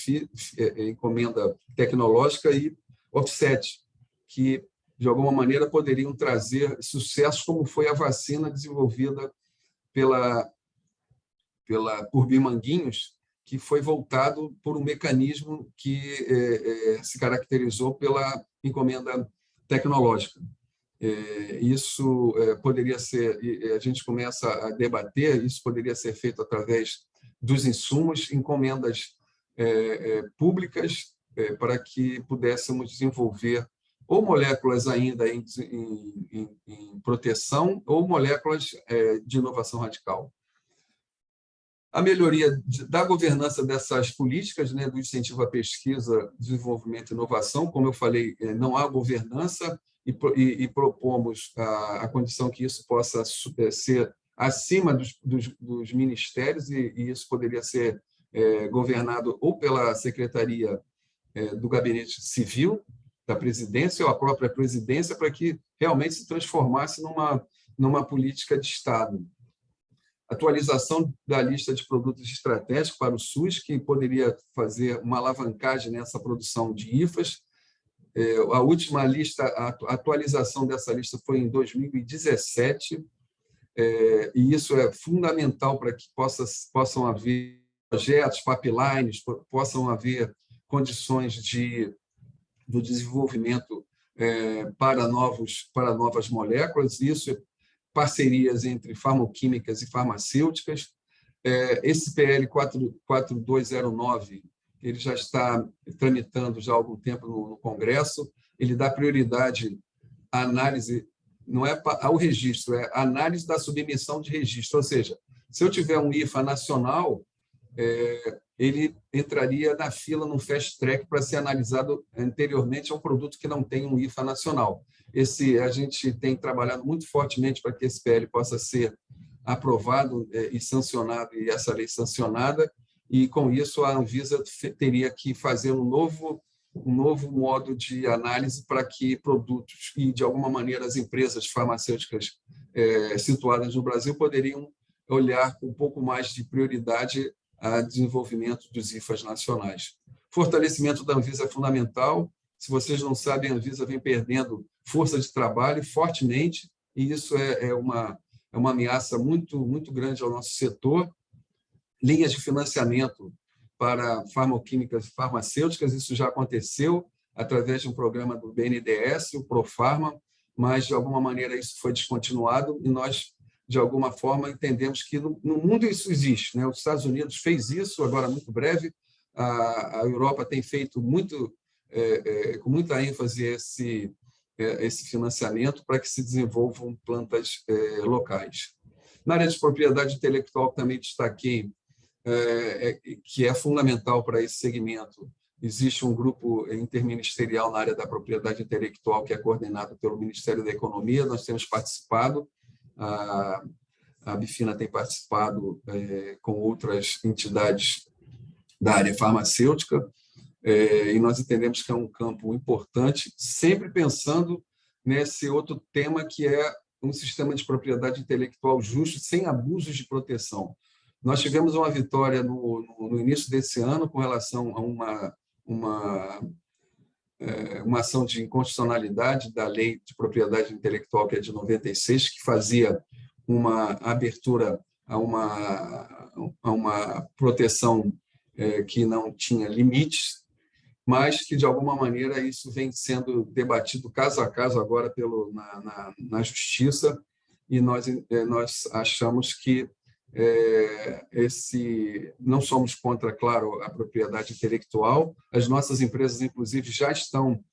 tecnológica e offset, que, de alguma maneira, poderiam trazer sucesso, como foi a vacina desenvolvida por Bimanguinhos, que foi voltado por um mecanismo que se caracterizou pela encomenda tecnológica. Isso poderia ser, a gente começa a debater, isso poderia ser feito através dos insumos, encomendas públicas, para que pudéssemos desenvolver ou moléculas ainda em proteção ou moléculas de inovação radical. A melhoria da governança dessas políticas, né, do incentivo à pesquisa, desenvolvimento e inovação, como eu falei, não há governança e propomos a condição que isso possa ser acima dos ministérios e isso poderia ser governado ou pela Secretaria do Gabinete Civil, da Presidência ou a própria Presidência, para que realmente se transformasse numa política de Estado. Atualização da lista de produtos estratégicos para o SUS, que poderia fazer uma alavancagem nessa produção de IFAs. A última lista, a atualização dessa lista foi em 2017, e isso é fundamental para que possam haver projetos, pipelines, possam haver condições do desenvolvimento para novas moléculas, isso parcerias entre farmacêuticas e farmacêuticas. Esse PL 4209, ele já está tramitando já há algum tempo no Congresso, ele dá prioridade à análise, não é ao registro, é a análise da submissão de registro, ou seja, se eu tiver um IFA nacional, ele entraria na fila num fast track para ser analisado anteriormente a um produto que não tem um IFA nacional. A gente tem trabalhado muito fortemente para que esse PL possa ser aprovado e sancionado, e essa lei sancionada, e com isso a Anvisa teria que fazer um novo modo de análise para que produtos e, de alguma maneira, as empresas farmacêuticas situadas no Brasil poderiam olhar com um pouco mais de prioridade a desenvolvimento dos IFAs nacionais. Fortalecimento da Anvisa é fundamental. Se vocês não sabem, a Anvisa vem perdendo força de trabalho fortemente, e isso é uma ameaça muito, muito grande ao nosso setor. Linhas de financiamento para farmacoquímicas e farmacêuticas, isso já aconteceu através de um programa do BNDES, o Profarma, mas, de alguma maneira, isso foi descontinuado e nós, de alguma forma, entendemos que no mundo isso existe, né? Os Estados Unidos fez isso, agora muito breve, a Europa tem feito com muita ênfase esse financiamento para que se desenvolvam plantas locais. Na área de propriedade intelectual, também destaquei que é fundamental para esse segmento. Existe um grupo interministerial na área da propriedade intelectual que é coordenado pelo Ministério da Economia, nós temos participado, a Bifina tem participado com outras entidades da área farmacêutica, e nós entendemos que é um campo importante, sempre pensando nesse outro tema que é um sistema de propriedade intelectual justo, sem abusos de proteção. Nós tivemos uma vitória no início desse ano com relação a uma ação de inconstitucionalidade da Lei de Propriedade Intelectual, que é de 96, que fazia uma abertura a uma proteção que não tinha limites, mas que, de alguma maneira, isso vem sendo debatido caso a caso agora na Justiça, e nós achamos que não somos contra, claro, a propriedade intelectual. As nossas empresas, inclusive, já estão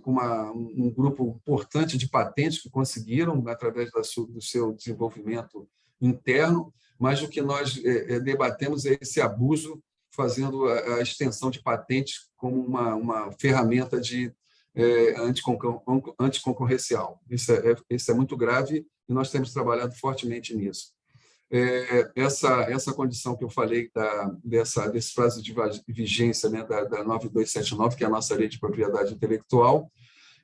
com um grupo importante de patentes que conseguiram através do seu desenvolvimento interno, mas o que nós debatemos é esse abuso, fazendo a extensão de patentes como uma ferramenta de anticoncorrencial. Isso é muito grave e nós temos trabalhado fortemente nisso. Essa condição que eu falei desse prazo de vigência, né, da 9279, que é a nossa lei de propriedade intelectual,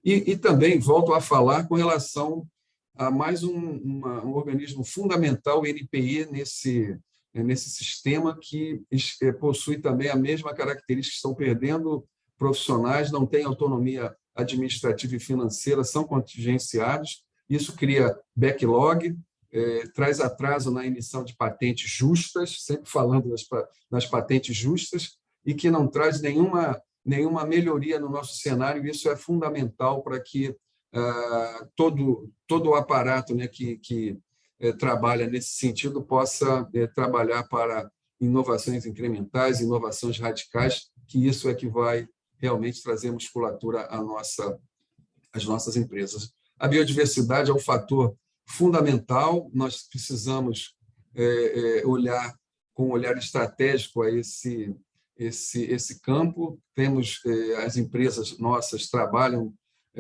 e também volto a falar com relação a mais um organismo fundamental, o NPI, nesse sistema que possui também a mesma característica, estão perdendo profissionais, não têm autonomia administrativa e financeira, são contingenciados, isso cria backlog, traz atraso na emissão de patentes justas, sempre falando das patentes justas, e que não traz nenhuma melhoria no nosso cenário, e isso é fundamental para que todo o aparato, né, que trabalha nesse sentido possa trabalhar para inovações incrementais, inovações radicais, que isso é que vai realmente trazer musculatura às nossas empresas. A biodiversidade é um fator fundamental, nós precisamos olhar com um olhar estratégico a esse campo. Temos as empresas nossas trabalham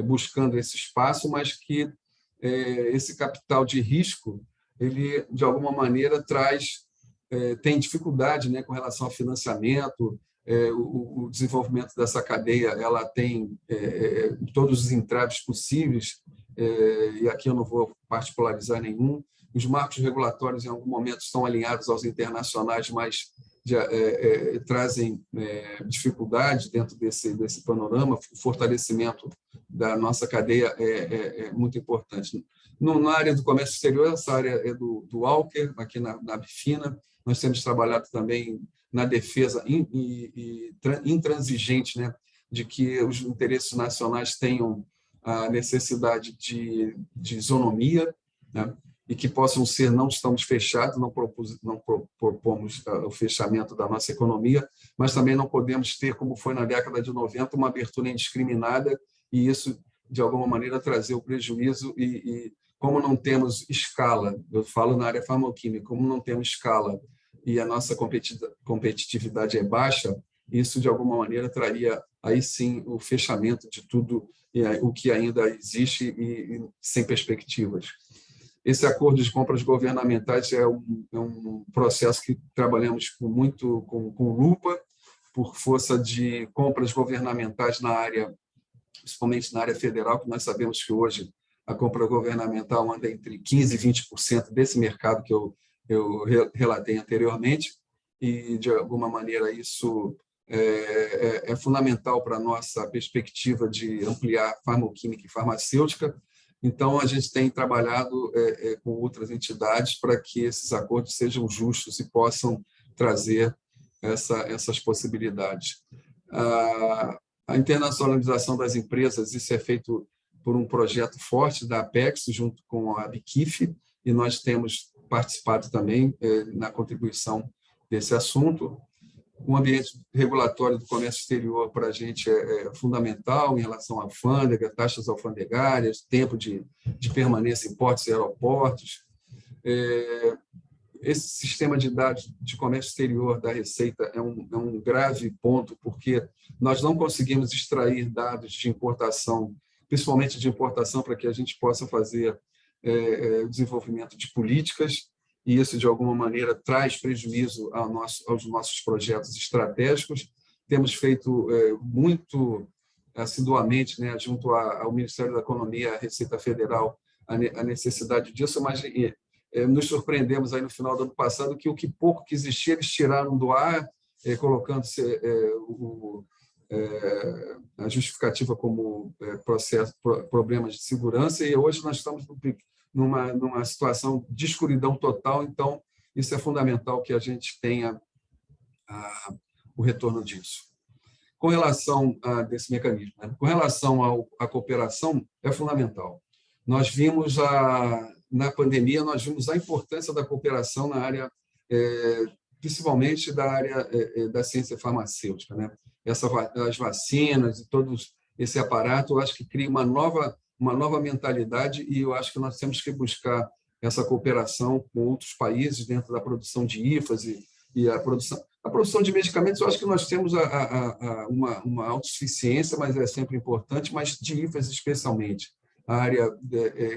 buscando esse espaço, mas que esse capital de risco, ele de alguma maneira tem dificuldade, né, com relação ao financiamento. O desenvolvimento dessa cadeia, ela tem todos os entraves possíveis, e aqui eu não vou particularizar nenhum. Os marcos regulatórios, em algum momento, estão alinhados aos internacionais, mas trazem dificuldade dentro desse panorama. O fortalecimento da nossa cadeia é muito importante. Na área do comércio exterior, essa área é do Walker, aqui na Bifina. Nós temos trabalhado também na defesa intransigente, né, de que os interesses nacionais tenham a necessidade de isonomia, né, e que possam ser, não estamos fechados, não propomos o fechamento da nossa economia, mas também não podemos ter, como foi na década de 90, uma abertura indiscriminada, e isso, de alguma maneira, trazer o prejuízo, e como não temos escala, eu falo na área farmacêutica, como não temos escala e a nossa competitividade é baixa, isso, de alguma maneira, traria, aí sim, o fechamento de tudo o que ainda existe e sem perspectivas. Esse acordo de compras governamentais é um processo que trabalhamos com lupa, por força de compras governamentais na área, principalmente na área federal, que nós sabemos que hoje a compra governamental anda entre 15% e 20% desse mercado que eu relatei anteriormente, e, de alguma maneira, isso é fundamental para a nossa perspectiva de ampliar farmacêutica e farmacêutica. Então, a gente tem trabalhado com outras entidades para que esses acordos sejam justos e possam trazer essas possibilidades. A internacionalização das empresas, isso é feito por um projeto forte da Apex, junto com a Abquif, e nós temos participado também na contribuição desse assunto. O ambiente regulatório do comércio exterior para a gente é fundamental em relação à alfândega, taxas alfandegárias, tempo de permanência em portos e aeroportos. Esse sistema de dados de comércio exterior da Receita é um grave ponto, porque nós não conseguimos extrair dados de importação, principalmente de importação, para que a gente possa fazer o desenvolvimento de políticas, e isso, de alguma maneira, traz prejuízo aos nossos projetos estratégicos. Temos feito muito assiduamente, né, junto ao Ministério da Economia, à Receita Federal, a necessidade disso, mas nos surpreendemos aí no final do ano passado que o que pouco que existia eles tiraram do ar, colocando-se a justificativa como problemas de segurança, e hoje nós estamos numa situação de escuridão total. Então, isso é fundamental que a gente tenha o retorno disso. Com relação a desse mecanismo, né? Com relação à cooperação, é fundamental. Nós vimos na pandemia, nós vimos a importância da cooperação na área, principalmente da área da ciência farmacêutica, né? As vacinas e todo esse aparato, eu acho que cria uma nova mentalidade, e eu acho que nós temos que buscar essa cooperação com outros países dentro da produção de IFAs e a produção de medicamentos. Eu acho que nós temos uma autossuficiência, mas é sempre importante, mas de IFAs especialmente, a área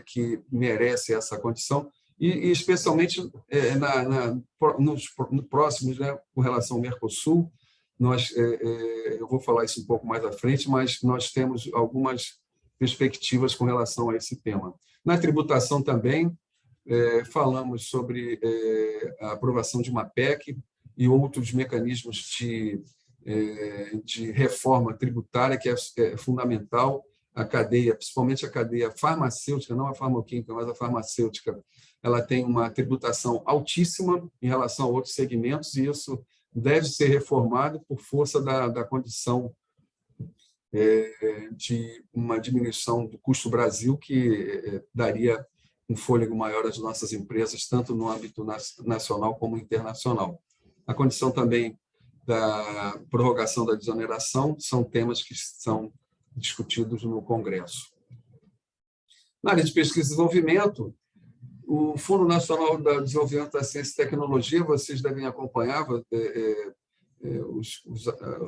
que merece essa condição, e especialmente nos próximos, né, com relação ao Mercosul. Eu vou falar isso um pouco mais à frente, mas nós temos algumas perspectivas com relação a esse tema. Na tributação também, falamos sobre a aprovação de uma PEC e outros mecanismos de reforma tributária, que é fundamental. A cadeia, principalmente a cadeia farmacêutica, não a farmacêutica, mas a farmacêutica, ela tem uma tributação altíssima em relação a outros segmentos, e isso deve ser reformado por força da condição de uma diminuição do custo Brasil, que daria um fôlego maior às nossas empresas, tanto no âmbito nacional como internacional. A condição também da prorrogação da desoneração são temas que são discutidos no Congresso. Na área de pesquisa e desenvolvimento, o Fundo Nacional de Desenvolvimento da Ciência e Tecnologia, vocês devem acompanhar,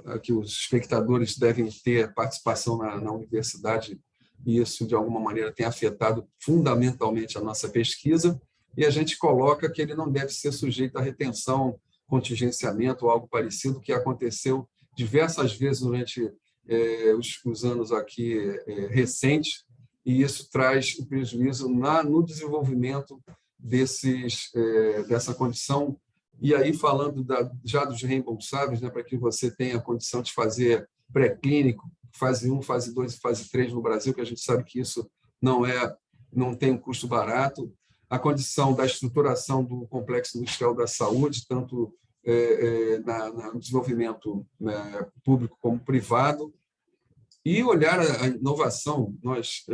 aqui os espectadores devem ter participação na universidade, e isso, de alguma maneira, tem afetado fundamentalmente a nossa pesquisa, e a gente coloca que ele não deve ser sujeito a retenção, contingenciamento ou algo parecido, que aconteceu diversas vezes durante os anos aqui recentes, e isso traz um prejuízo no desenvolvimento dessa condição. E aí, falando já dos reembolsáveis, né, para que você tenha a condição de fazer pré-clínico, fase 1, fase 2 e fase 3 no Brasil, que a gente sabe que isso não tem um custo barato. A condição da estruturação do complexo industrial da saúde, tanto no desenvolvimento público como privado. E olhar a inovação. Nós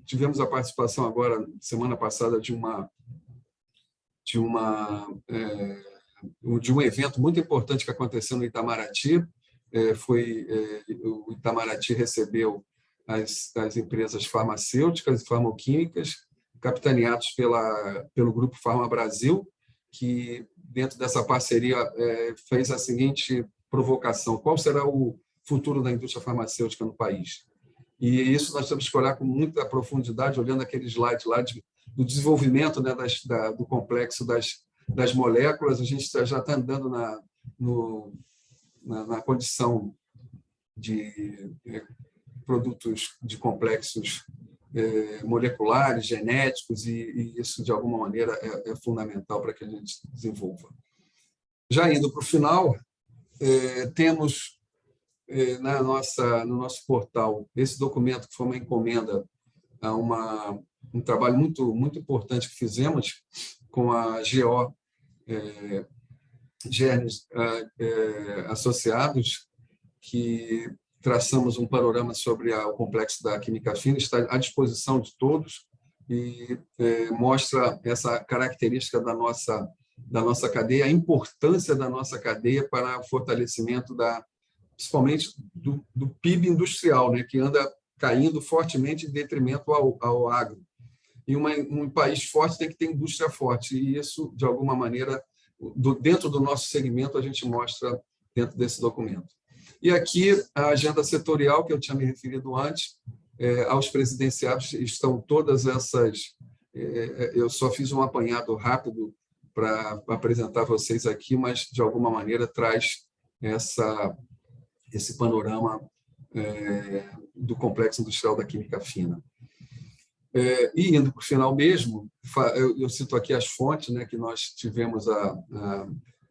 tivemos a participação agora, semana passada, de um evento muito importante que aconteceu no Itamaraty. O Itamaraty recebeu as empresas farmacêuticas e farmacêuticas, capitaneados pelo Grupo Farma Brasil, que dentro dessa parceria, fez a seguinte provocação: qual será o futuro da indústria farmacêutica no país? E isso nós temos que olhar com muita profundidade, olhando aquele slide lá do desenvolvimento, né, do complexo das moléculas. A gente já está andando na condição de produtos de complexos moleculares, genéticos, e isso, de alguma maneira, é fundamental para que a gente desenvolva. Já indo para o final, temos no nosso portal esse documento, que foi uma encomenda a um trabalho muito, muito importante que fizemos com a GO Gernes Associados, que traçamos um panorama sobre o complexo da química fina, está à disposição de todos e mostra essa característica da nossa cadeia, a importância da nossa cadeia para o fortalecimento principalmente do PIB industrial, né, que anda caindo fortemente em detrimento ao agro. E um país forte tem que ter indústria forte, e isso, de alguma maneira, dentro do nosso segmento, a gente mostra dentro desse documento. E aqui, a agenda setorial, que eu tinha me referido antes, aos presidenciados, estão todas essas... eu só fiz um apanhado rápido para apresentar a vocês aqui, mas, de alguma maneira, traz esse panorama do complexo industrial da química fina. E indo para o final mesmo, eu cito aqui as fontes, né, que nós tivemos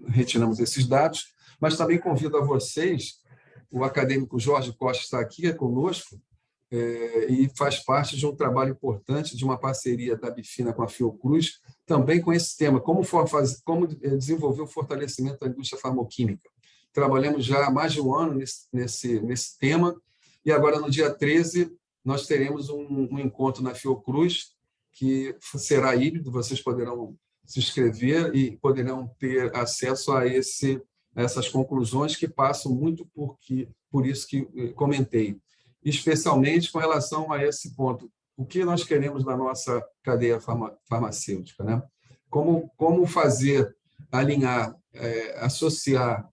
retiramos esses dados, mas também convido a vocês, o acadêmico Jorge Costa está aqui conosco, e faz parte de um trabalho importante, de uma parceria da Bifina com a Fiocruz, também com esse tema, como desenvolver o fortalecimento da indústria farmacêutica. Trabalhamos já há mais de um ano nesse tema, e agora, no dia 13, nós teremos um encontro na Fiocruz, que será híbrido, vocês poderão se inscrever e poderão ter acesso a essas conclusões, que passam muito por isso que comentei, especialmente com relação a esse ponto. O que nós queremos da nossa cadeia farmacêutica, né? Como fazer, alinhar, associar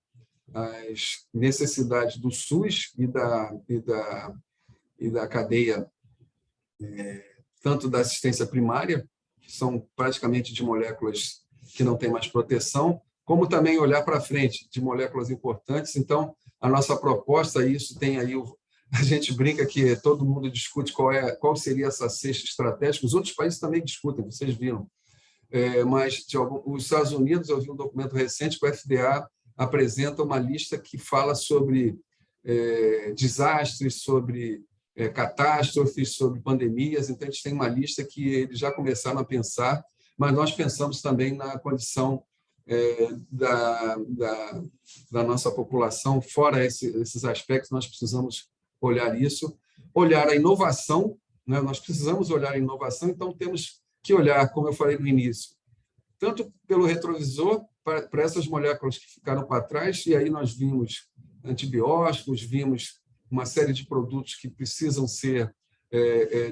as necessidades do SUS e da cadeia, tanto da assistência primária, que são praticamente de moléculas que não têm mais proteção, como também olhar para frente de moléculas importantes. Então, a nossa proposta, isso tem aí, a gente brinca que todo mundo discute qual seria essa cesta estratégica, os outros países também discutem, vocês viram, mas os Estados Unidos, eu vi um documento recente que o FDA apresenta uma lista que fala sobre desastres, sobre catástrofes, sobre pandemias. Então, a gente tem uma lista que eles já começaram a pensar, mas nós pensamos também na condição da nossa população. Fora esses aspectos, nós precisamos olhar isso, olhar a inovação, né? Nós precisamos olhar a inovação, então temos que olhar, como eu falei no início, tanto pelo retrovisor, para essas moléculas que ficaram para trás, e aí nós vimos antibióticos, vimos uma série de produtos que precisam ser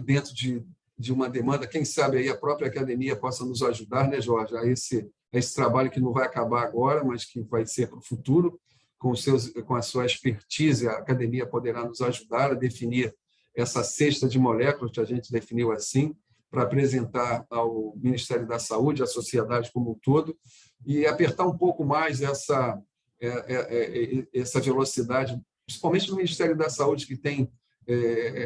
dentro de uma demanda. Quem sabe aí a própria academia possa nos ajudar, né, Jorge, a esse trabalho que não vai acabar agora, mas que vai ser para o futuro, com a sua expertise. A academia poderá nos ajudar a definir essa cesta de moléculas, que a gente definiu assim, para apresentar ao Ministério da Saúde, à sociedade como um todo, e apertar um pouco mais essa velocidade, principalmente no Ministério da Saúde, que tem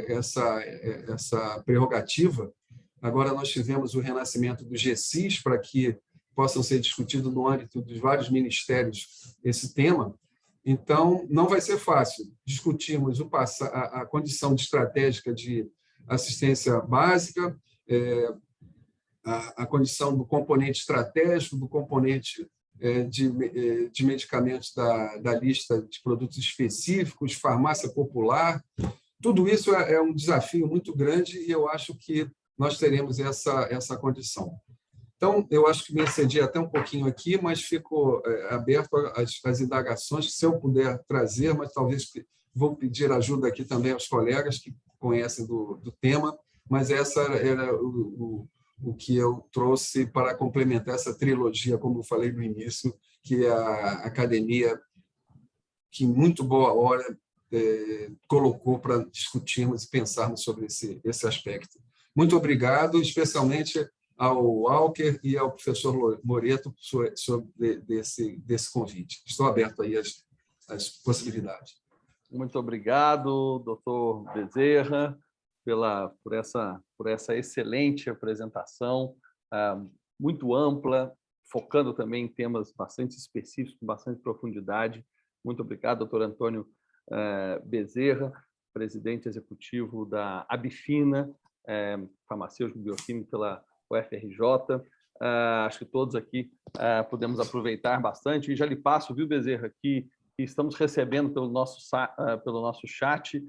essa prerrogativa. Agora nós tivemos o renascimento do GCIS, para que possam ser discutidos no âmbito dos vários ministérios esse tema. Então, não vai ser fácil discutirmos a condição estratégica de assistência básica, a condição do componente estratégico, do componente de medicamentos da lista de produtos específicos, farmácia popular. Tudo isso é um desafio muito grande, e eu acho que nós teremos essa condição. Então, eu acho que me excedi até um pouquinho aqui, mas fico aberto às indagações, se eu puder trazer, mas talvez vou pedir ajuda aqui também aos colegas que conhecem do tema, mas essa era o que eu trouxe para complementar essa trilogia, como eu falei no início, que é a academia, que em muito boa hora colocou para discutirmos e pensarmos sobre esse aspecto. Muito obrigado, especialmente ao Walker e ao professor Moreto sobre desse convite. Estou aberto aí às possibilidades. Muito obrigado, doutor Bezerra, por essa excelente apresentação, muito ampla, focando também em temas bastante específicos, com bastante profundidade. Muito obrigado, doutor Antônio Bezerra, presidente executivo da Abifina, farmacêutico bioquímico pela UFRJ. Acho que todos aqui podemos aproveitar bastante. E já lhe passo, viu, Bezerra, que estamos recebendo pelo nosso chat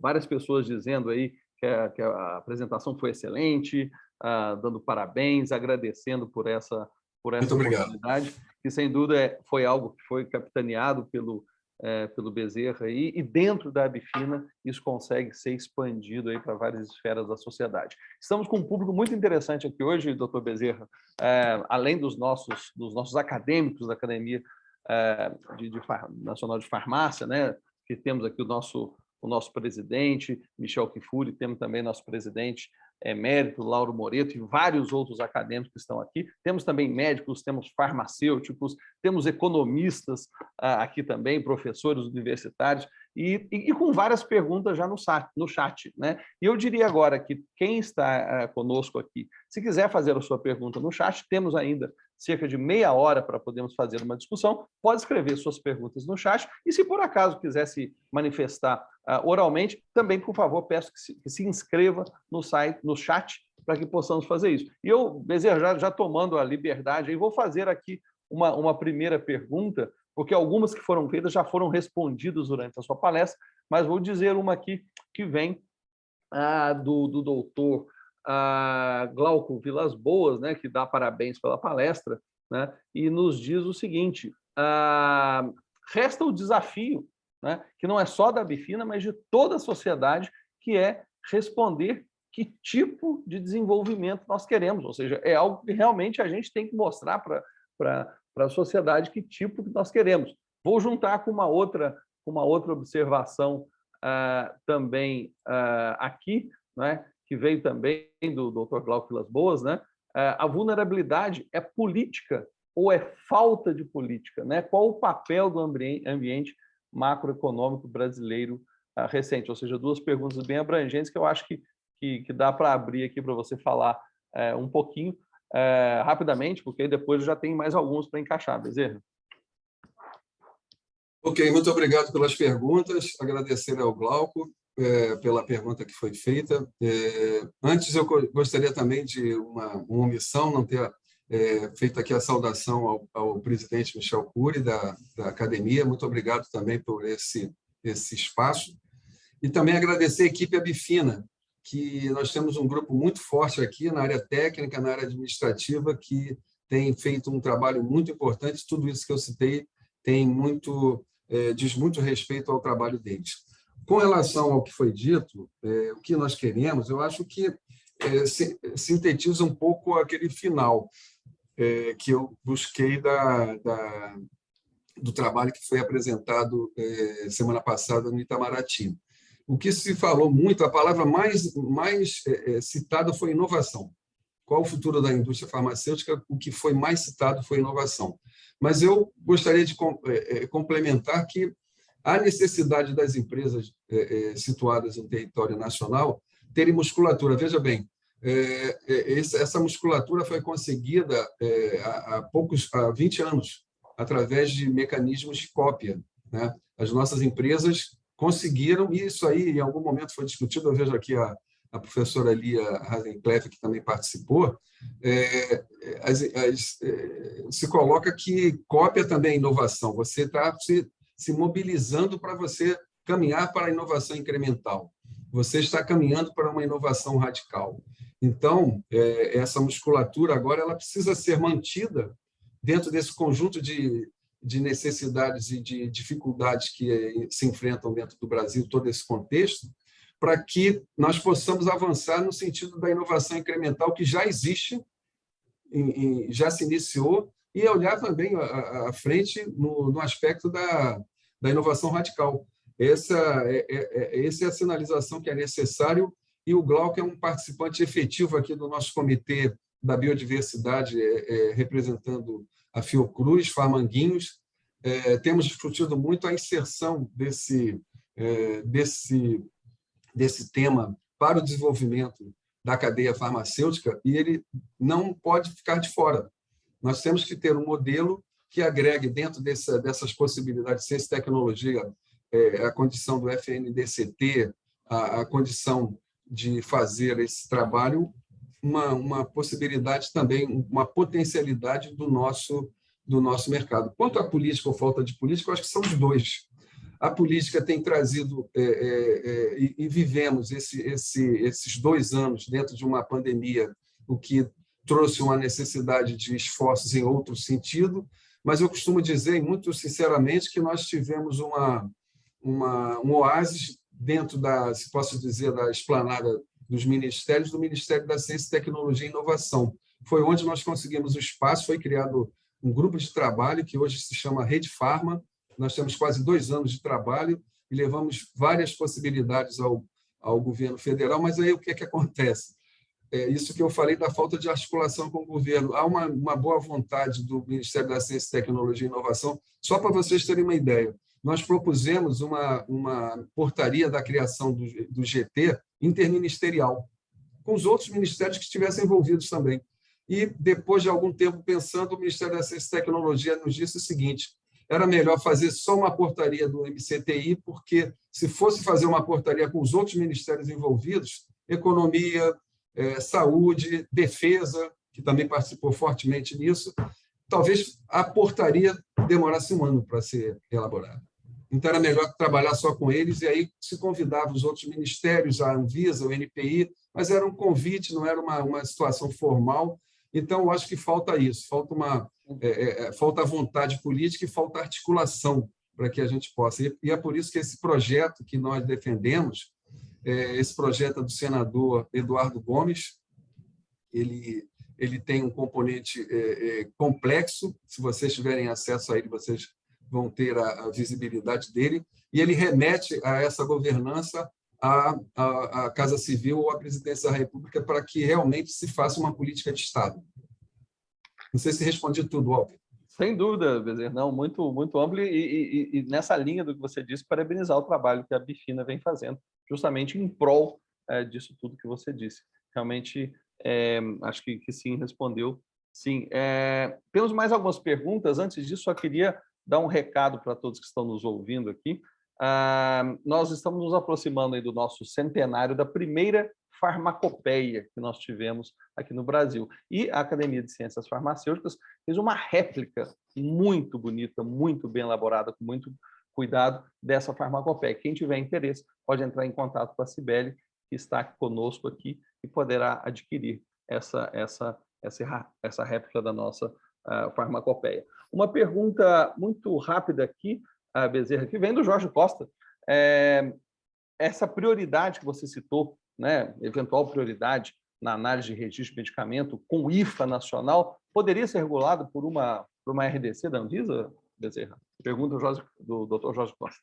várias pessoas dizendo aí que a apresentação foi excelente, dando parabéns, agradecendo por essa oportunidade, que sem dúvida foi algo que foi capitaneado pelo Bezerra aí, e dentro da Abifina isso consegue ser expandido aí para várias esferas da sociedade. Estamos com um público muito interessante aqui hoje, doutor Bezerra, além dos nossos acadêmicos da Academia Nacional de Farmácia, né, que temos aqui o nosso presidente, Michel Kifuri, temos também nosso presidente emérito, Lauro Moreto, e vários outros acadêmicos que estão aqui. Temos também médicos, temos farmacêuticos, temos economistas aqui também, professores universitários, e com várias perguntas já no chat, né? E eu diria agora que quem está conosco aqui, se quiser fazer a sua pergunta no chat, temos ainda cerca de meia hora para podermos fazer uma discussão, pode escrever suas perguntas no chat, e se por acaso quiser se manifestar oralmente, também, por favor, peço que se inscreva no chat, para que possamos fazer isso. E eu, Bezerra, já tomando a liberdade, aí vou fazer aqui uma primeira pergunta, porque algumas que foram feitas já foram respondidas durante a sua palestra, mas vou dizer uma aqui que vem do doutor Glauco Vilas Boas, né, que dá parabéns pela palestra, né, e nos diz o seguinte: resta o desafio, né, que não é só da Abifina, mas de toda a sociedade, que é responder que tipo de desenvolvimento nós queremos, ou seja, é algo que realmente a gente tem que mostrar para a sociedade que tipo que nós queremos. Vou juntar com uma outra observação também aqui, né, que veio também do Dr. Glauco Vilas Boas, né? A vulnerabilidade é política ou é falta de política, né? Qual o papel do ambiente macroeconômico brasileiro recente? Ou seja, duas perguntas bem abrangentes que eu acho que dá para abrir aqui para você falar um pouquinho rapidamente, porque depois eu já tenho mais alguns para encaixar, Bezerra. Ok, muito obrigado pelas perguntas. Agradecer ao Glauco pela pergunta que foi feita. Antes, eu gostaria também de uma omissão, não ter feito aqui a saudação ao presidente Michel Kifuri, da academia. Muito obrigado também por esse espaço. E também agradecer a equipe Abifina, que nós temos um grupo muito forte aqui na área técnica, na área administrativa, que tem feito um trabalho muito importante. Tudo isso que eu citei diz muito respeito ao trabalho deles. Com relação ao que foi dito, o que nós queremos, eu acho que sintetiza um pouco aquele final que eu busquei do trabalho que foi apresentado semana passada no Itamaraty. O que se falou muito, a palavra mais citada foi inovação. Qual o futuro da indústria farmacêutica? O que foi mais citado foi inovação. Mas eu gostaria de complementar que há necessidade das empresas situadas em território nacional terem musculatura. Veja bem, essa musculatura foi conseguida há 20 anos, através de mecanismos de cópia, né? As nossas empresas conseguiram, e isso aí em algum momento foi discutido, eu vejo aqui a professora Lia Rasencleff, que também participou, se coloca que cópia também é inovação, você está se mobilizando para você caminhar para a inovação incremental, você está caminhando para uma inovação radical. Então, essa musculatura agora ela precisa ser mantida dentro desse conjunto de necessidades e de dificuldades que se enfrentam dentro do Brasil, todo esse contexto, para que nós possamos avançar no sentido da inovação incremental que já existe, já se iniciou, e olhar também à frente no aspecto da inovação radical. Essa é a sinalização que é necessário, e o Glauco é um participante efetivo aqui do nosso Comitê da Biodiversidade, representando a Fiocruz, Farmanguinhos. Temos discutido muito a inserção desse tema para o desenvolvimento da cadeia farmacêutica, e ele não pode ficar de fora. Nós temos que ter um modelo que agregue dentro dessas possibilidades de ciência e tecnologia, a condição do FNDCT, a condição de fazer esse trabalho, uma possibilidade também, uma potencialidade do nosso mercado. Quanto à política ou falta de política, eu acho que são os dois. A política tem trazido, e vivemos esses 2 anos dentro de uma pandemia, o que trouxe uma necessidade de esforços em outro sentido, mas eu costumo dizer, muito sinceramente, que nós tivemos um oásis dentro se posso dizer, da esplanada dos ministérios, do Ministério da Ciência, Tecnologia e Inovação. Foi onde nós conseguimos o espaço, foi criado um grupo de trabalho que hoje se chama Rede Farma. Nós temos quase 2 anos de trabalho e levamos várias possibilidades ao governo federal, mas aí o que é que acontece? Isso que eu falei da falta de articulação com o governo. Há uma boa vontade do Ministério da Ciência, Tecnologia e Inovação. Só para vocês terem uma ideia, nós propusemos uma portaria da criação do GT interministerial, com os outros ministérios que estivessem envolvidos também. E, depois de algum tempo pensando, o Ministério da Ciência e Tecnologia nos disse o seguinte: era melhor fazer só uma portaria do MCTI, porque, se fosse fazer uma portaria com os outros ministérios envolvidos, economia, saúde, defesa, que também participou fortemente nisso, talvez a portaria demorasse 1 ano para ser elaborada. Então, era melhor trabalhar só com eles, e aí se convidava os outros ministérios, a Anvisa, o NPI, mas era um convite, não era uma situação formal. Então, eu acho que falta isso, falta vontade política e falta articulação para que a gente possa. E é por isso que esse projeto que nós defendemos, esse projeto é do senador Eduardo Gomes, ele tem um componente complexo. Se vocês tiverem acesso a ele, vocês vão ter a visibilidade dele, e ele remete a essa governança à Casa Civil ou à Presidência da República para que realmente se faça uma política de Estado. Não sei se respondi tudo, Walter. Sem dúvida, Bezerra, não, muito, muito amplo, e nessa linha do que você disse, parabenizar o trabalho que a Bifina vem fazendo, justamente em prol disso tudo que você disse. Realmente, acho que sim, respondeu. Sim. Temos mais algumas perguntas. Antes disso, só queria dar um recado para todos que estão nos ouvindo aqui. Nós estamos nos aproximando aí do nosso centenário da primeira farmacopeia que nós tivemos aqui no Brasil. E a Academia de Ciências Farmacêuticas fez uma réplica muito bonita, muito bem elaborada, com muito cuidado dessa farmacopeia. Quem tiver interesse pode entrar em contato com a Cibele, que está conosco aqui, e poderá adquirir essa réplica da nossa farmacopeia. Uma pergunta muito rápida aqui, Bezerra, que vem do Jorge Costa. Essa prioridade que você citou, né, eventual prioridade na análise de registro de medicamento com IFA nacional, poderia ser regulado por uma RDC da Anvisa, Bezerra? Pergunta do Dr. Jorge Costa.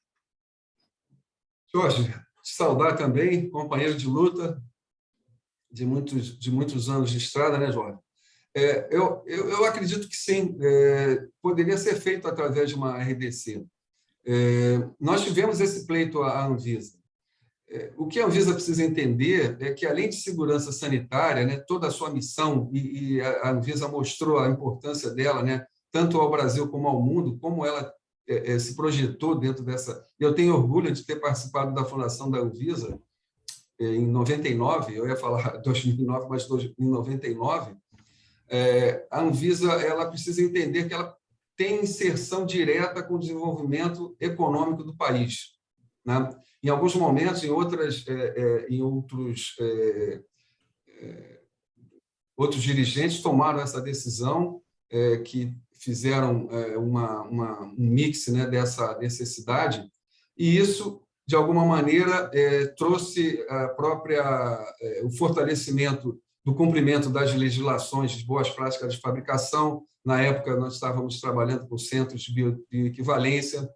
Jorge, te saudar também, companheiro de luta de muitos anos de estrada, né, Jorge? Eu acredito que sim, poderia ser feito através de uma RDC. Nós tivemos esse pleito à Anvisa. O que a Anvisa precisa entender é que, além de segurança sanitária, né, toda a sua missão, e a Anvisa mostrou a importância dela, né, tanto ao Brasil como ao mundo, como ela se projetou dentro dessa... Eu tenho orgulho de ter participado da fundação da Anvisa em 99, eu ia falar 2009, mas em 99. A Anvisa ela precisa entender que ela tem inserção direta com o desenvolvimento econômico do país, né? Em alguns momentos, outros dirigentes tomaram essa decisão, que fizeram um mix, né, dessa necessidade, e isso, de alguma maneira, trouxe o fortalecimento do cumprimento das legislações de boas práticas de fabricação. Na época, nós estávamos trabalhando com centros de bioequivalência.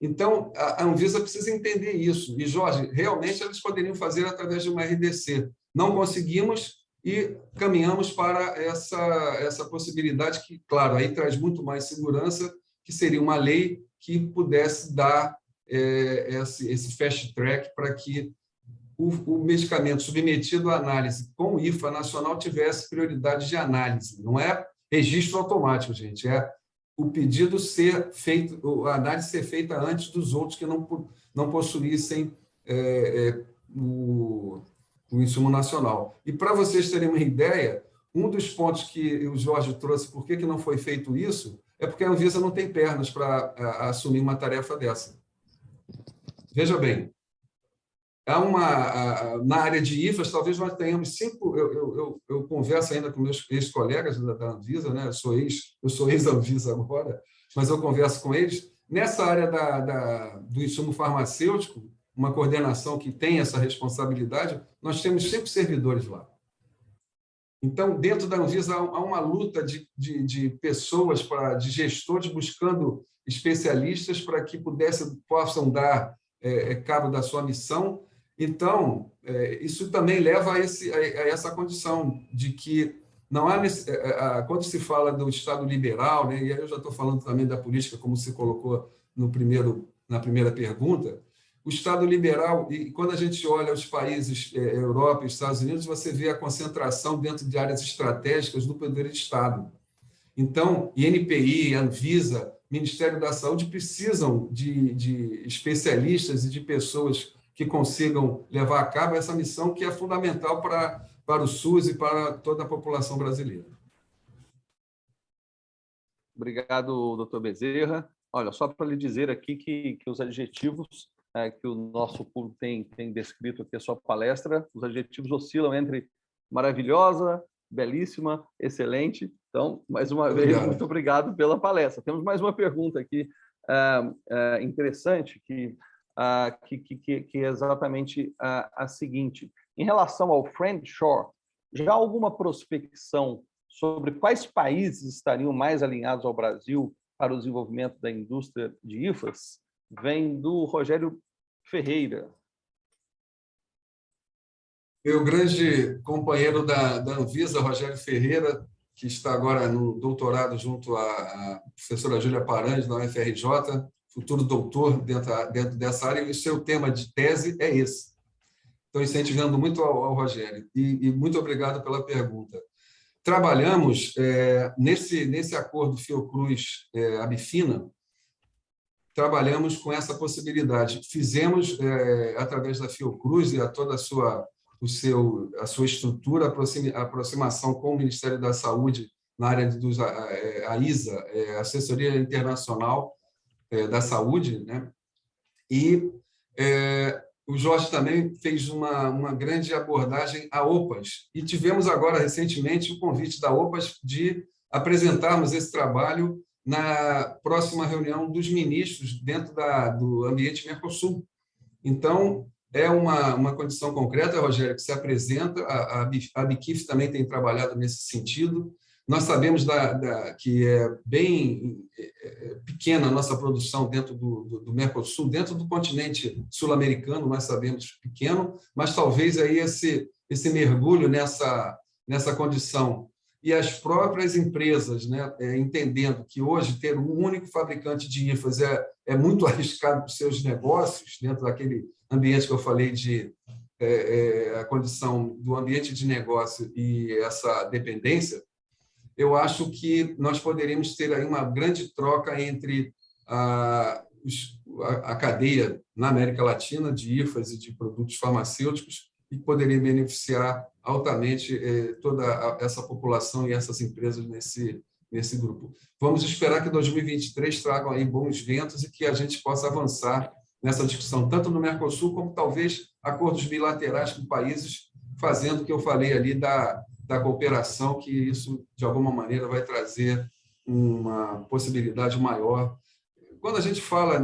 Então, a Anvisa precisa entender isso. E, Jorge, realmente eles poderiam fazer através de uma RDC. Não conseguimos e caminhamos para essa possibilidade que, claro, aí traz muito mais segurança, que seria uma lei que pudesse dar esse fast track para que o medicamento submetido à análise com o IFA nacional tivesse prioridade de análise. Não é registro automático, gente, é o pedido ser feito, a análise ser feita antes dos outros que não possuíssem o insumo nacional. E, para vocês terem uma ideia, um dos pontos que o Jorge trouxe, por que não foi feito isso, é porque a Anvisa não tem pernas para assumir uma tarefa dessa. Veja bem, na área de IFAs, talvez nós tenhamos 5... Eu converso ainda com meus ex-colegas da Anvisa, né? Eu sou ex-Anvisa agora, mas eu converso com eles. Nessa área do insumo farmacêutico, uma coordenação que tem essa responsabilidade, nós temos 5 servidores lá. Então, dentro da Anvisa, há uma luta de pessoas, de gestores, buscando especialistas para que possam dar cabo da sua missão. Então, isso também leva a essa condição de que não há quando se fala do Estado liberal, né, e aí eu já estou falando também da política, como se colocou na primeira pergunta, o Estado liberal, e quando a gente olha os países, Europa e Estados Unidos, você vê a concentração dentro de áreas estratégicas do poder de Estado. Então, INPI, Anvisa, Ministério da Saúde precisam de especialistas e de pessoas que consigam levar a cabo essa missão que é fundamental para o SUS e para toda a população brasileira. Obrigado, doutor Bezerra. Olha, só para lhe dizer aqui que os adjetivos que o nosso público tem descrito aqui a sua palestra, os adjetivos oscilam entre maravilhosa, belíssima, excelente. Então, mais uma vez, muito obrigado pela palestra. Temos mais uma pergunta aqui interessante, que é exatamente a seguinte. Em relação ao friendshore, já há alguma prospecção sobre quais países estariam mais alinhados ao Brasil para o desenvolvimento da indústria de IFAs? Vem do Rogério Ferreira. Meu grande companheiro da Anvisa, Rogério Ferreira, que está agora no doutorado junto à professora Júlia Paranhos, da UFRJ, futuro doutor dentro dessa área, e o seu tema de tese é esse. Estou incentivando muito ao Rogério. E muito obrigado pela pergunta. Trabalhamos nesse acordo Fiocruz-Abifina, trabalhamos com essa possibilidade. Fizemos, através da Fiocruz e a toda a sua estrutura, a aproximação com o Ministério da Saúde na área a ISA, Assessoria Internacional da Saúde, né? E o Jorge também fez uma grande abordagem à OPAS. E tivemos agora, recentemente, o convite da OPAS de apresentarmos esse trabalho na próxima reunião dos ministros dentro do ambiente Mercosul. Então, é uma condição concreta, Rogério, que se apresenta. A Abicif também tem trabalhado nesse sentido. Nós sabemos que é bem pequena a nossa produção dentro do Mercosul, dentro do continente sul-americano, nós sabemos pequeno, mas talvez aí esse mergulho nessa condição e as próprias empresas, né, entendendo que hoje ter um único fabricante de IFAs é muito arriscado para os seus negócios, dentro daquele ambiente que eu falei a condição do ambiente de negócio e essa dependência, eu acho que nós poderíamos ter aí uma grande troca entre a cadeia na América Latina de IFAs e de produtos farmacêuticos e poderia beneficiar altamente toda essa população e essas empresas nesse grupo. Vamos esperar que 2023 tragam aí bons ventos e que a gente possa avançar nessa discussão, tanto no Mercosul como talvez acordos bilaterais com países, fazendo o que eu falei ali da cooperação, que isso, de alguma maneira, vai trazer uma possibilidade maior. Quando a gente fala,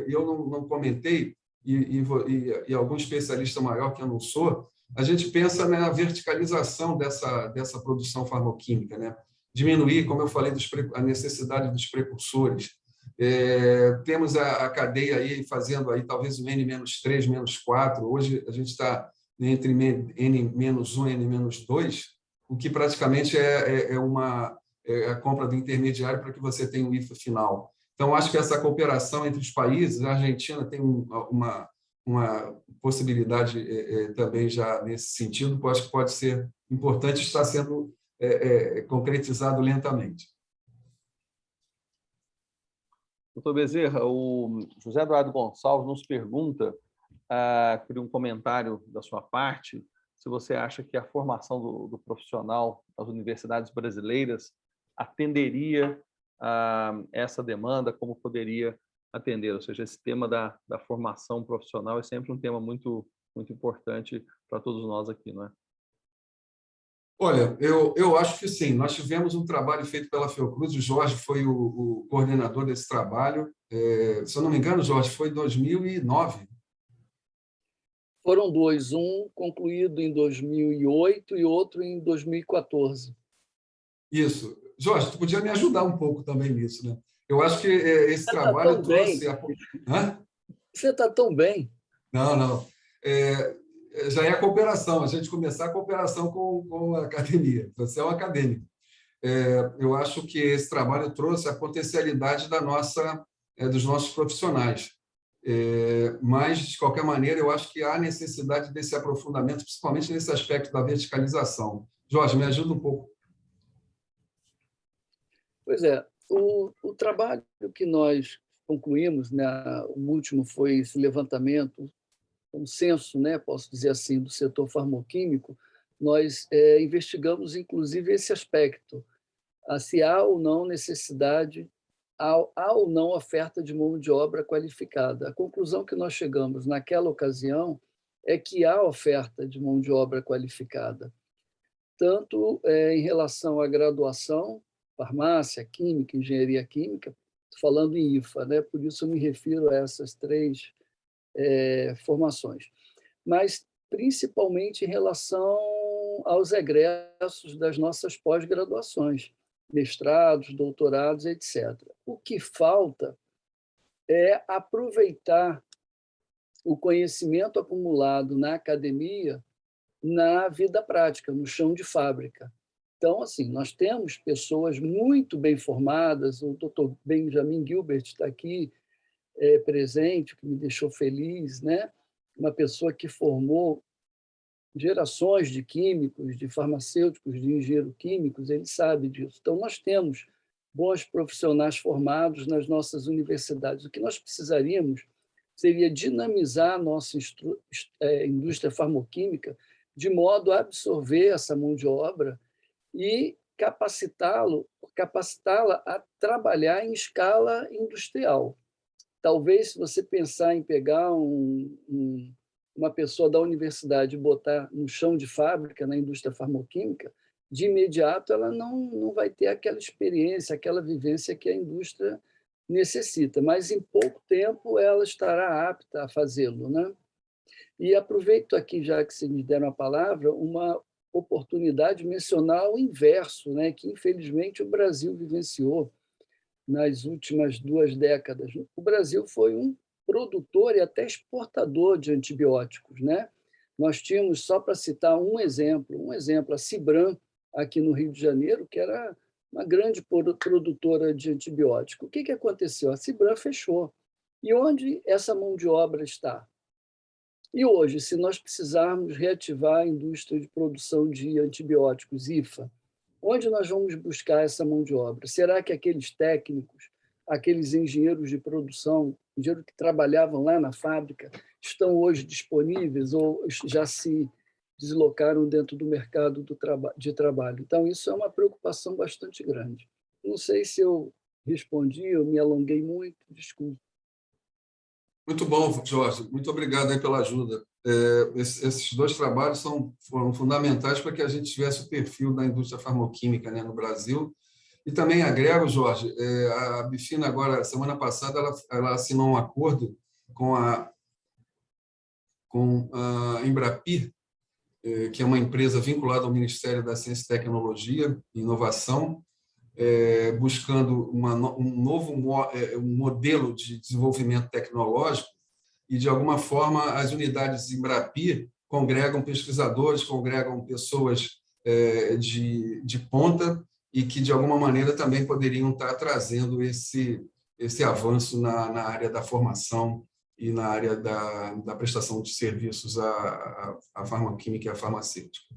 eu não comentei, e algum especialista maior que eu não sou, a gente pensa na verticalização dessa produção farmacêutica, né? Diminuir, como eu falei, a necessidade dos precursores. Temos a cadeia aí fazendo aí talvez o N-3, -4. Hoje a gente está entre N-1 e N-2, o que praticamente é a compra do intermediário para que você tenha um IFA final. Então, acho que essa cooperação entre os países, a Argentina tem uma possibilidade também já nesse sentido, acho que pode ser importante, está sendo concretizado lentamente. Doutor Bezerra, o José Eduardo Gonçalves nos pergunta, por um comentário da sua parte, se você acha que a formação do profissional nas universidades brasileiras atenderia a essa demanda, como poderia atender. Ou seja, esse tema da formação profissional é sempre um tema muito, muito importante para todos nós aqui, não é? Olha, eu acho que sim. Nós tivemos um trabalho feito pela Fiocruz, o Jorge foi o coordenador desse trabalho. Se eu não me engano, Jorge, foi em 2009. Foram dois, um concluído em 2008 e outro em 2014. Isso. Jorge, tu podia me ajudar um pouco também nisso, né? Eu acho que esse trabalho trouxe... Você está tão bem. Não. Já é a cooperação, a gente começar a cooperação com a academia. Você é um acadêmico. Eu acho que esse trabalho trouxe a potencialidade dos nossos profissionais. Mas, de qualquer maneira, eu acho que há necessidade desse aprofundamento, principalmente nesse aspecto da verticalização. Jorge, me ajuda um pouco. Pois é, o trabalho que nós concluímos, né, o último foi esse levantamento, um censo, né, posso dizer assim, do setor farmacêutico. Nós investigamos, inclusive, esse aspecto, se há ou não necessidade, há ou não oferta de mão de obra qualificada. A conclusão que nós chegamos naquela ocasião é que há oferta de mão de obra qualificada, tanto em relação à graduação, farmácia, química, engenharia química, falando em IFA, né? Por isso eu me refiro a essas três formações, mas principalmente em relação aos egressos das nossas pós-graduações, mestrados, doutorados, etc. O que falta é aproveitar o conhecimento acumulado na academia na vida prática, no chão de fábrica. Então, assim, nós temos pessoas muito bem formadas, o Dr. Benjamin Gilbert está aqui presente, o que me deixou feliz, né? Uma pessoa que formou gerações de químicos, de farmacêuticos, de engenheiros químicos, ele sabe disso. Então, nós temos bons profissionais formados nas nossas universidades. O que nós precisaríamos seria dinamizar a nossa indústria farmacêutica de modo a absorver essa mão de obra e capacitá-la a trabalhar em escala industrial. Talvez, se você pensar em pegar uma pessoa da universidade e botar no chão de fábrica, na indústria farmacêutica, de imediato ela não vai ter aquela experiência, aquela vivência que a indústria necessita, mas em pouco tempo ela estará apta a fazê-lo, né? E aproveito aqui, já que vocês me deram a palavra, uma oportunidade de mencionar o inverso, né, que infelizmente o Brasil vivenciou nas últimas 2 décadas. O Brasil foi um produtor e até exportador de antibióticos, né? Nós tínhamos, só para citar um exemplo, a Cibram, aqui no Rio de Janeiro, que era uma grande produtora de antibiótico. O que aconteceu? A Cibram fechou. E onde essa mão de obra está? E hoje, se nós precisarmos reativar a indústria de produção de antibióticos, IFA, onde nós vamos buscar essa mão de obra? Será que aqueles técnicos, aqueles engenheiros de produção, engenheiros que trabalhavam lá na fábrica, estão hoje disponíveis ou já se deslocaram dentro do mercado de trabalho? Então, isso é uma preocupação bastante grande. Não sei se eu respondi, eu me alonguei muito, desculpe. Muito bom, Jorge. Muito obrigado aí pela ajuda. Esses 2 trabalhos foram fundamentais para que a gente tivesse o perfil da indústria farmacêutica, né, no Brasil. E também agrego, Jorge, a Bifina agora, semana passada, ela assinou um acordo com a com a Embrapi, que é uma empresa vinculada ao Ministério da Ciência e Tecnologia e Inovação, buscando um novo modelo de desenvolvimento tecnológico e, de alguma forma, as unidades Embrapi congregam pesquisadores, congregam pessoas de ponta e que, de alguma maneira, também poderiam estar trazendo esse avanço na área da formação e na área da prestação de serviços à farmacoquímica e à farmacêutica.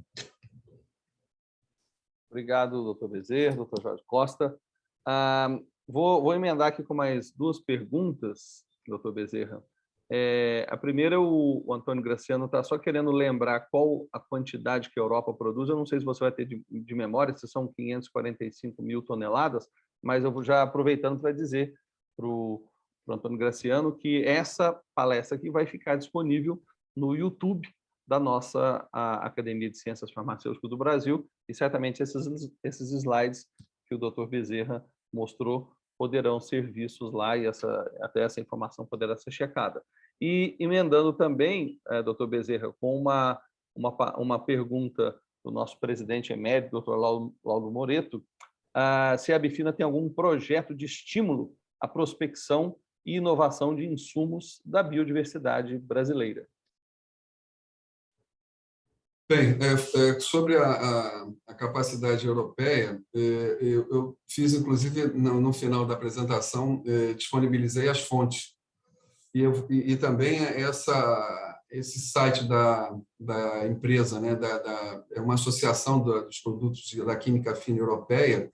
Obrigado, doutor Bezerra, doutor Jorge Costa. Vou emendar aqui com mais duas perguntas, doutor Bezerra. A primeira, o Antônio Graciano está só querendo lembrar qual a quantidade que a Europa produz. Eu não sei se você vai ter de memória, se são 545 mil toneladas, mas eu vou já aproveitando para dizer para o Antônio Graciano que essa palestra aqui vai ficar disponível no YouTube da nossa Academia de Ciências Farmacêuticas do Brasil, e certamente esses slides que o doutor Bezerra mostrou poderão ser vistos lá e até essa informação poderá ser checada. E emendando também, doutor Bezerra, com uma pergunta do nosso presidente emérito, doutor Lauro Moreto, se a Bifina tem algum projeto de estímulo à prospecção e inovação de insumos da biodiversidade brasileira. Bem, sobre a capacidade europeia, eu fiz, inclusive, no final da apresentação, disponibilizei as fontes. E também esse site da empresa, né, é uma associação dos produtos da química fina europeia,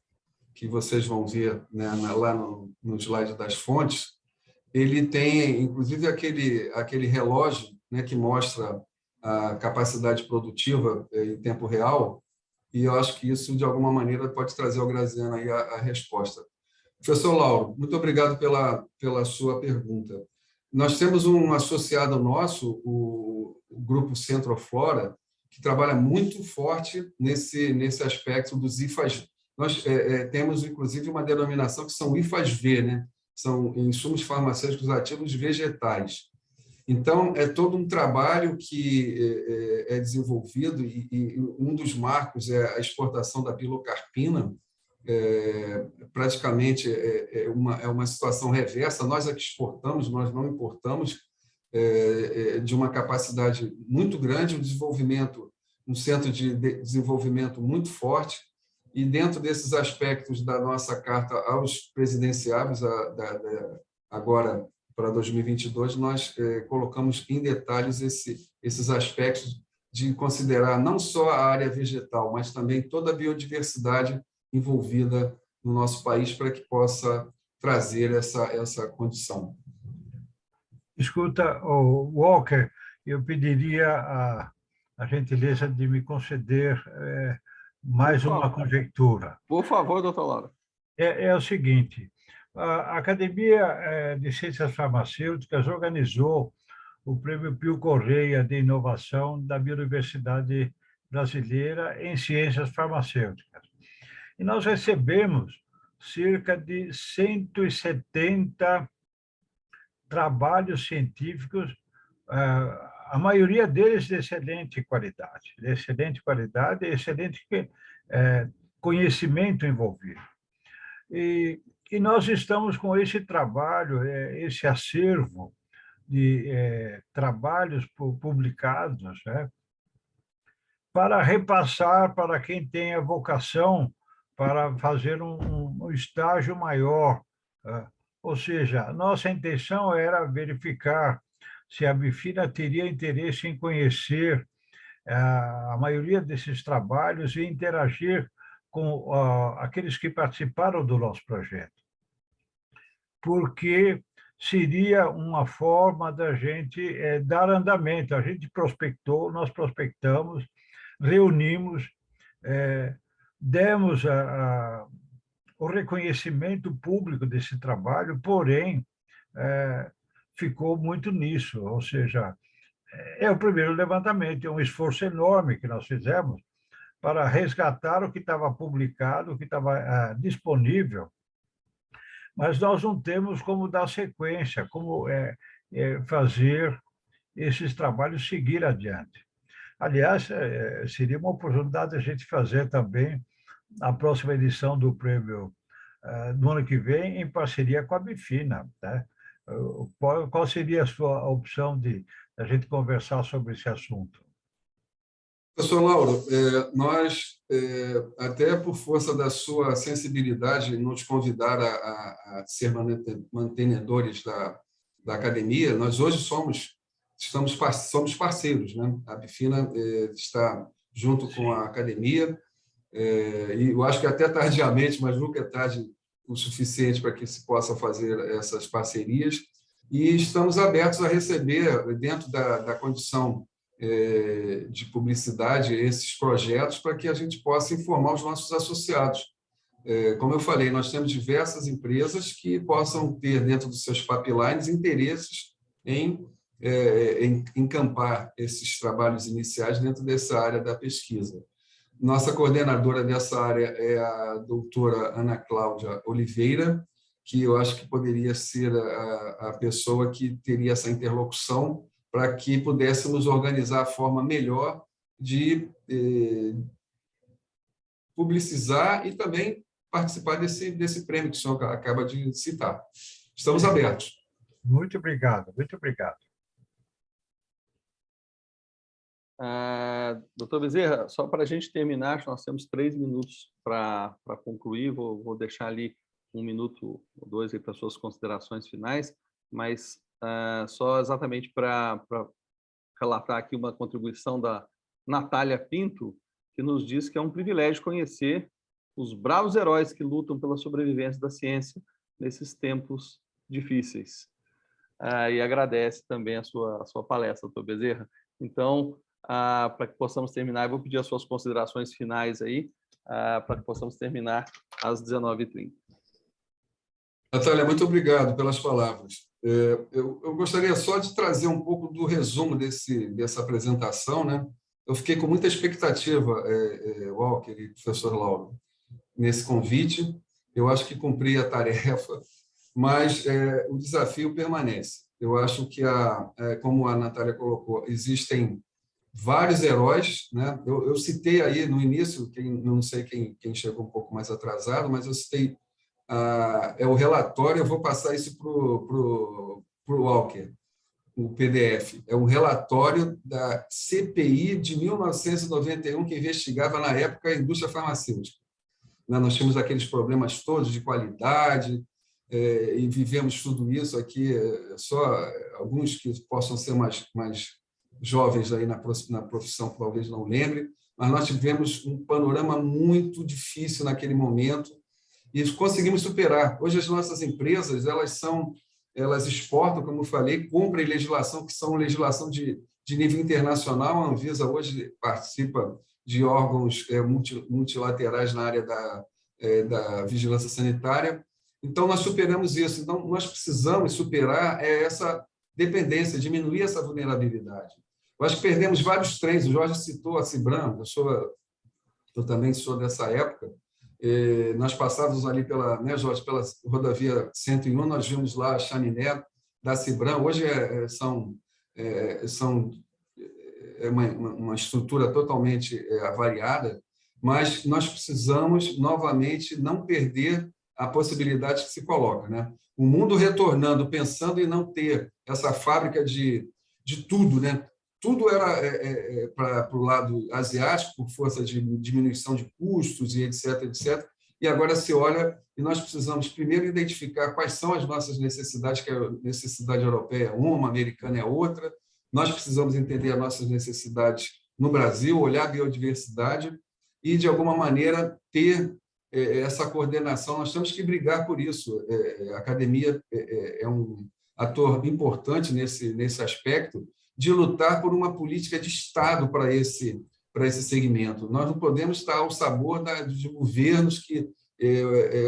que vocês vão ver, né, lá no slide das fontes. Ele tem, inclusive, aquele relógio, né, que mostra a capacidade produtiva em tempo real, e eu acho que isso, de alguma maneira, pode trazer ao Graziano aí a resposta. Professor Lauro, muito obrigado pela sua pergunta. Nós temos um associado nosso, o Grupo Centroflora, que trabalha muito forte nesse aspecto dos IFAs. Nós temos, inclusive, uma denominação que são IFAs-V, né? São insumos farmacêuticos ativos vegetais. Então, é todo um trabalho que é desenvolvido, e um dos marcos é a exportação da pilocarpina. Praticamente é uma situação reversa. Nós é que exportamos, nós não importamos, de uma capacidade muito grande, um centro de desenvolvimento muito forte. E, dentro desses aspectos da nossa carta aos presidenciáveis, agora para 2022, nós colocamos em detalhes esses aspectos de considerar não só a área vegetal, mas também toda a biodiversidade envolvida no nosso país para que possa trazer essa condição. Escuta, Walker, eu pediria a gentileza de me conceder mais uma conjectura. Por favor, doutor Lauro. É o seguinte, a Academia de Ciências Farmacêuticas organizou o Prêmio Pio Correia de Inovação da Biodiversidade Brasileira em Ciências Farmacêuticas. E nós recebemos cerca de 170 trabalhos científicos, a maioria deles de excelente qualidade e excelente conhecimento envolvido. E nós estamos com esse trabalho, esse acervo de trabalhos publicados, né, para repassar para quem tem a vocação para fazer um estágio maior. Ou seja, nossa intenção era verificar se a Bifina teria interesse em conhecer a maioria desses trabalhos e interagir com aqueles que participaram do nosso projeto, porque seria uma forma da gente dar andamento. A gente prospectou, nós prospectamos, reunimos, demos o reconhecimento público desse trabalho, porém, ficou muito nisso, ou seja, é o primeiro levantamento, é um esforço enorme que nós fizemos para resgatar o que estava publicado, o que estava disponível, mas nós não temos como dar sequência, como fazer esses trabalhos seguir adiante. Aliás, seria uma oportunidade a gente fazer também a próxima edição do prêmio no ano que vem, em parceria com a Bifina, né? Qual seria a sua opção de a gente conversar sobre esse assunto? Professor Lauro, nós, até por força da sua sensibilidade, nos convidar a ser mantenedores da academia, nós hoje somos parceiros, né? A Bifina está junto com a academia, e eu acho que até tardiamente, mas nunca é tarde o suficiente para que se possa fazer essas parcerias, e estamos abertos a receber, dentro da condição de publicidade, esses projetos, para que a gente possa informar os nossos associados. Como eu falei, nós temos diversas empresas que possam ter, dentro dos seus pipelines, interesses em encampar esses trabalhos iniciais dentro dessa área da pesquisa. Nossa coordenadora dessa área é a doutora Ana Cláudia Oliveira, que eu acho que poderia ser a pessoa que teria essa interlocução para que pudéssemos organizar a forma melhor de publicizar e também participar desse prêmio que o senhor acaba de citar. Estamos abertos. Muito obrigado, muito obrigado. Doutor Bezerra, só para a gente terminar, nós temos 3 minutos para concluir, vou deixar ali 1 minuto ou 2 para suas considerações finais, mas só exatamente para relatar aqui uma contribuição da Natália Pinto, que nos diz que é um privilégio conhecer os bravos heróis que lutam pela sobrevivência da ciência nesses tempos difíceis. E agradece também a sua palestra, doutor Bezerra. Então, para que possamos terminar, eu vou pedir as suas considerações finais aí, para que possamos terminar às 19h30. Natália, muito obrigado pelas palavras. Eu gostaria só de trazer um pouco do resumo dessa apresentação, né? Eu fiquei com muita expectativa, Walker e professor Lauro, nesse convite. Eu acho que cumpri a tarefa, mas o desafio permanece. Eu acho que, como a Natália colocou, existem vários heróis, né? Eu citei aí no início, não sei quem chegou um pouco mais atrasado, mas eu citei o relatório, eu vou passar isso para o Walker, o PDF. É um relatório da CPI de 1991, que investigava, na época, a indústria farmacêutica. Nós tínhamos aqueles problemas todos de qualidade, e vivemos tudo isso aqui, só alguns que possam ser mais jovens aí na profissão talvez não lembrem, mas nós tivemos um panorama muito difícil naquele momento e conseguimos superar. Hoje as nossas empresas, elas exportam, como eu falei, cumprem legislação que são legislação de nível internacional. A Anvisa hoje participa de órgãos multilaterais na área da vigilância sanitária. Então, nós superamos isso. Então, nós precisamos superar essa dependência, diminuir essa vulnerabilidade. Eu acho que perdemos vários trens. O Jorge citou a Cibram, eu também sou dessa época. Nós passávamos ali né, Jorge, pela rodovia 101, nós vimos lá a chaminé da Cibram. Hoje uma estrutura totalmente avariada, mas nós precisamos, novamente, não perder a possibilidade que se coloca, né? O mundo retornando, pensando em não ter essa fábrica de tudo, né? Tudo era para o lado asiático, por força de diminuição de custos e etc., etc. E agora se olha, e nós precisamos primeiro identificar quais são as nossas necessidades, que a necessidade europeia é uma, a americana é outra. Nós precisamos entender as nossas necessidades no Brasil, olhar a biodiversidade e, de alguma maneira, ter essa coordenação. Nós temos que brigar por isso. A academia é um ator importante nesse aspecto, de lutar por uma política de Estado para esse segmento. Nós não podemos estar ao sabor de governos que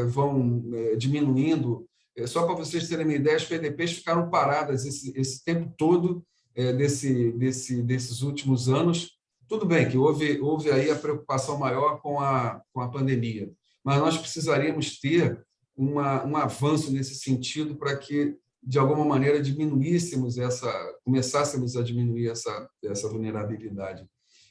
vão diminuindo. Só para vocês terem uma ideia, as PDPs ficaram paradas esse tempo todo desses últimos anos. Tudo bem que houve aí a preocupação maior com a pandemia, mas nós precisaríamos ter um avanço nesse sentido para que de alguma maneira, começássemos a diminuir essa vulnerabilidade.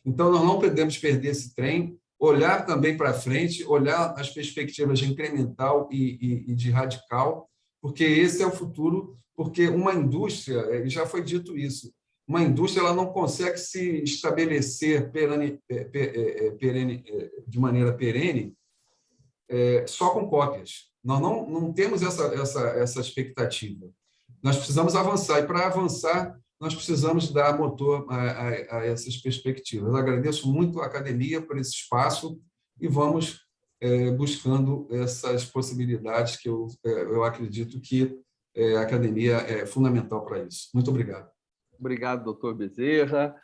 Então, nós não podemos perder esse trem, olhar também para frente, olhar as perspectivas de incremental e de radical, porque esse é o futuro, porque uma indústria, já foi dito isso, uma indústria ela não consegue se estabelecer de maneira perene só com cópias. Nós não temos essa expectativa. Nós precisamos avançar, e para avançar, nós precisamos dar motor a essas perspectivas. Eu agradeço muito à academia por esse espaço e vamos buscando essas possibilidades que eu acredito que a academia é fundamental para isso. Muito obrigado. Obrigado, doutor Bezerra,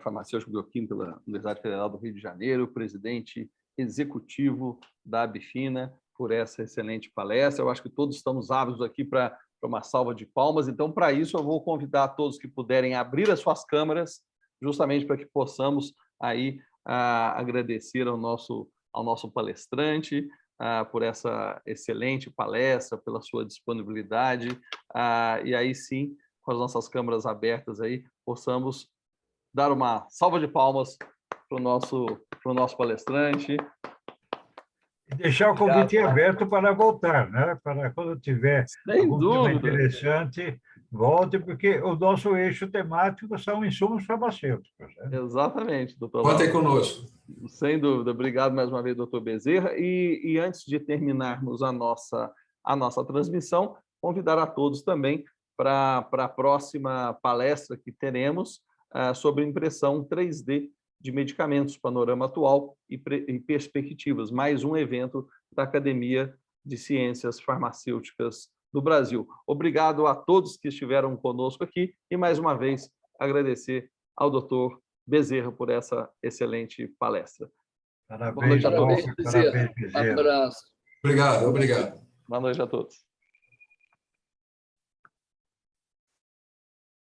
farmacêutico bioquímico pela Universidade Federal do Rio de Janeiro, presidente executivo da Abifina, por essa excelente palestra. Eu acho que todos estamos ávidos aqui para uma salva de palmas. Então, para isso, eu vou convidar todos que puderem abrir as suas câmeras, justamente para que possamos aí agradecer ao nosso palestrante por essa excelente palestra, pela sua disponibilidade. E aí sim, com as nossas câmeras abertas aí, possamos dar uma salva de palmas para o nosso palestrante. E deixar o convite aberto para voltar, né? Para quando tiver algum tema interessante, volte, porque o nosso eixo temático são insumos farmacêuticos. Né? Exatamente, doutor. Contem conosco. Sem dúvida. Obrigado mais uma vez, doutor Bezerra. E antes de terminarmos a nossa transmissão, convidar a todos também para a próxima palestra que teremos sobre impressão 3D de medicamentos, panorama atual e perspectivas, mais um evento da Academia de Ciências Farmacêuticas do Brasil. Obrigado a todos que estiveram conosco aqui e, mais uma vez, agradecer ao doutor Bezerra por essa excelente palestra. Parabéns, Bezerra. Abraço. Obrigado. Boa noite a todos.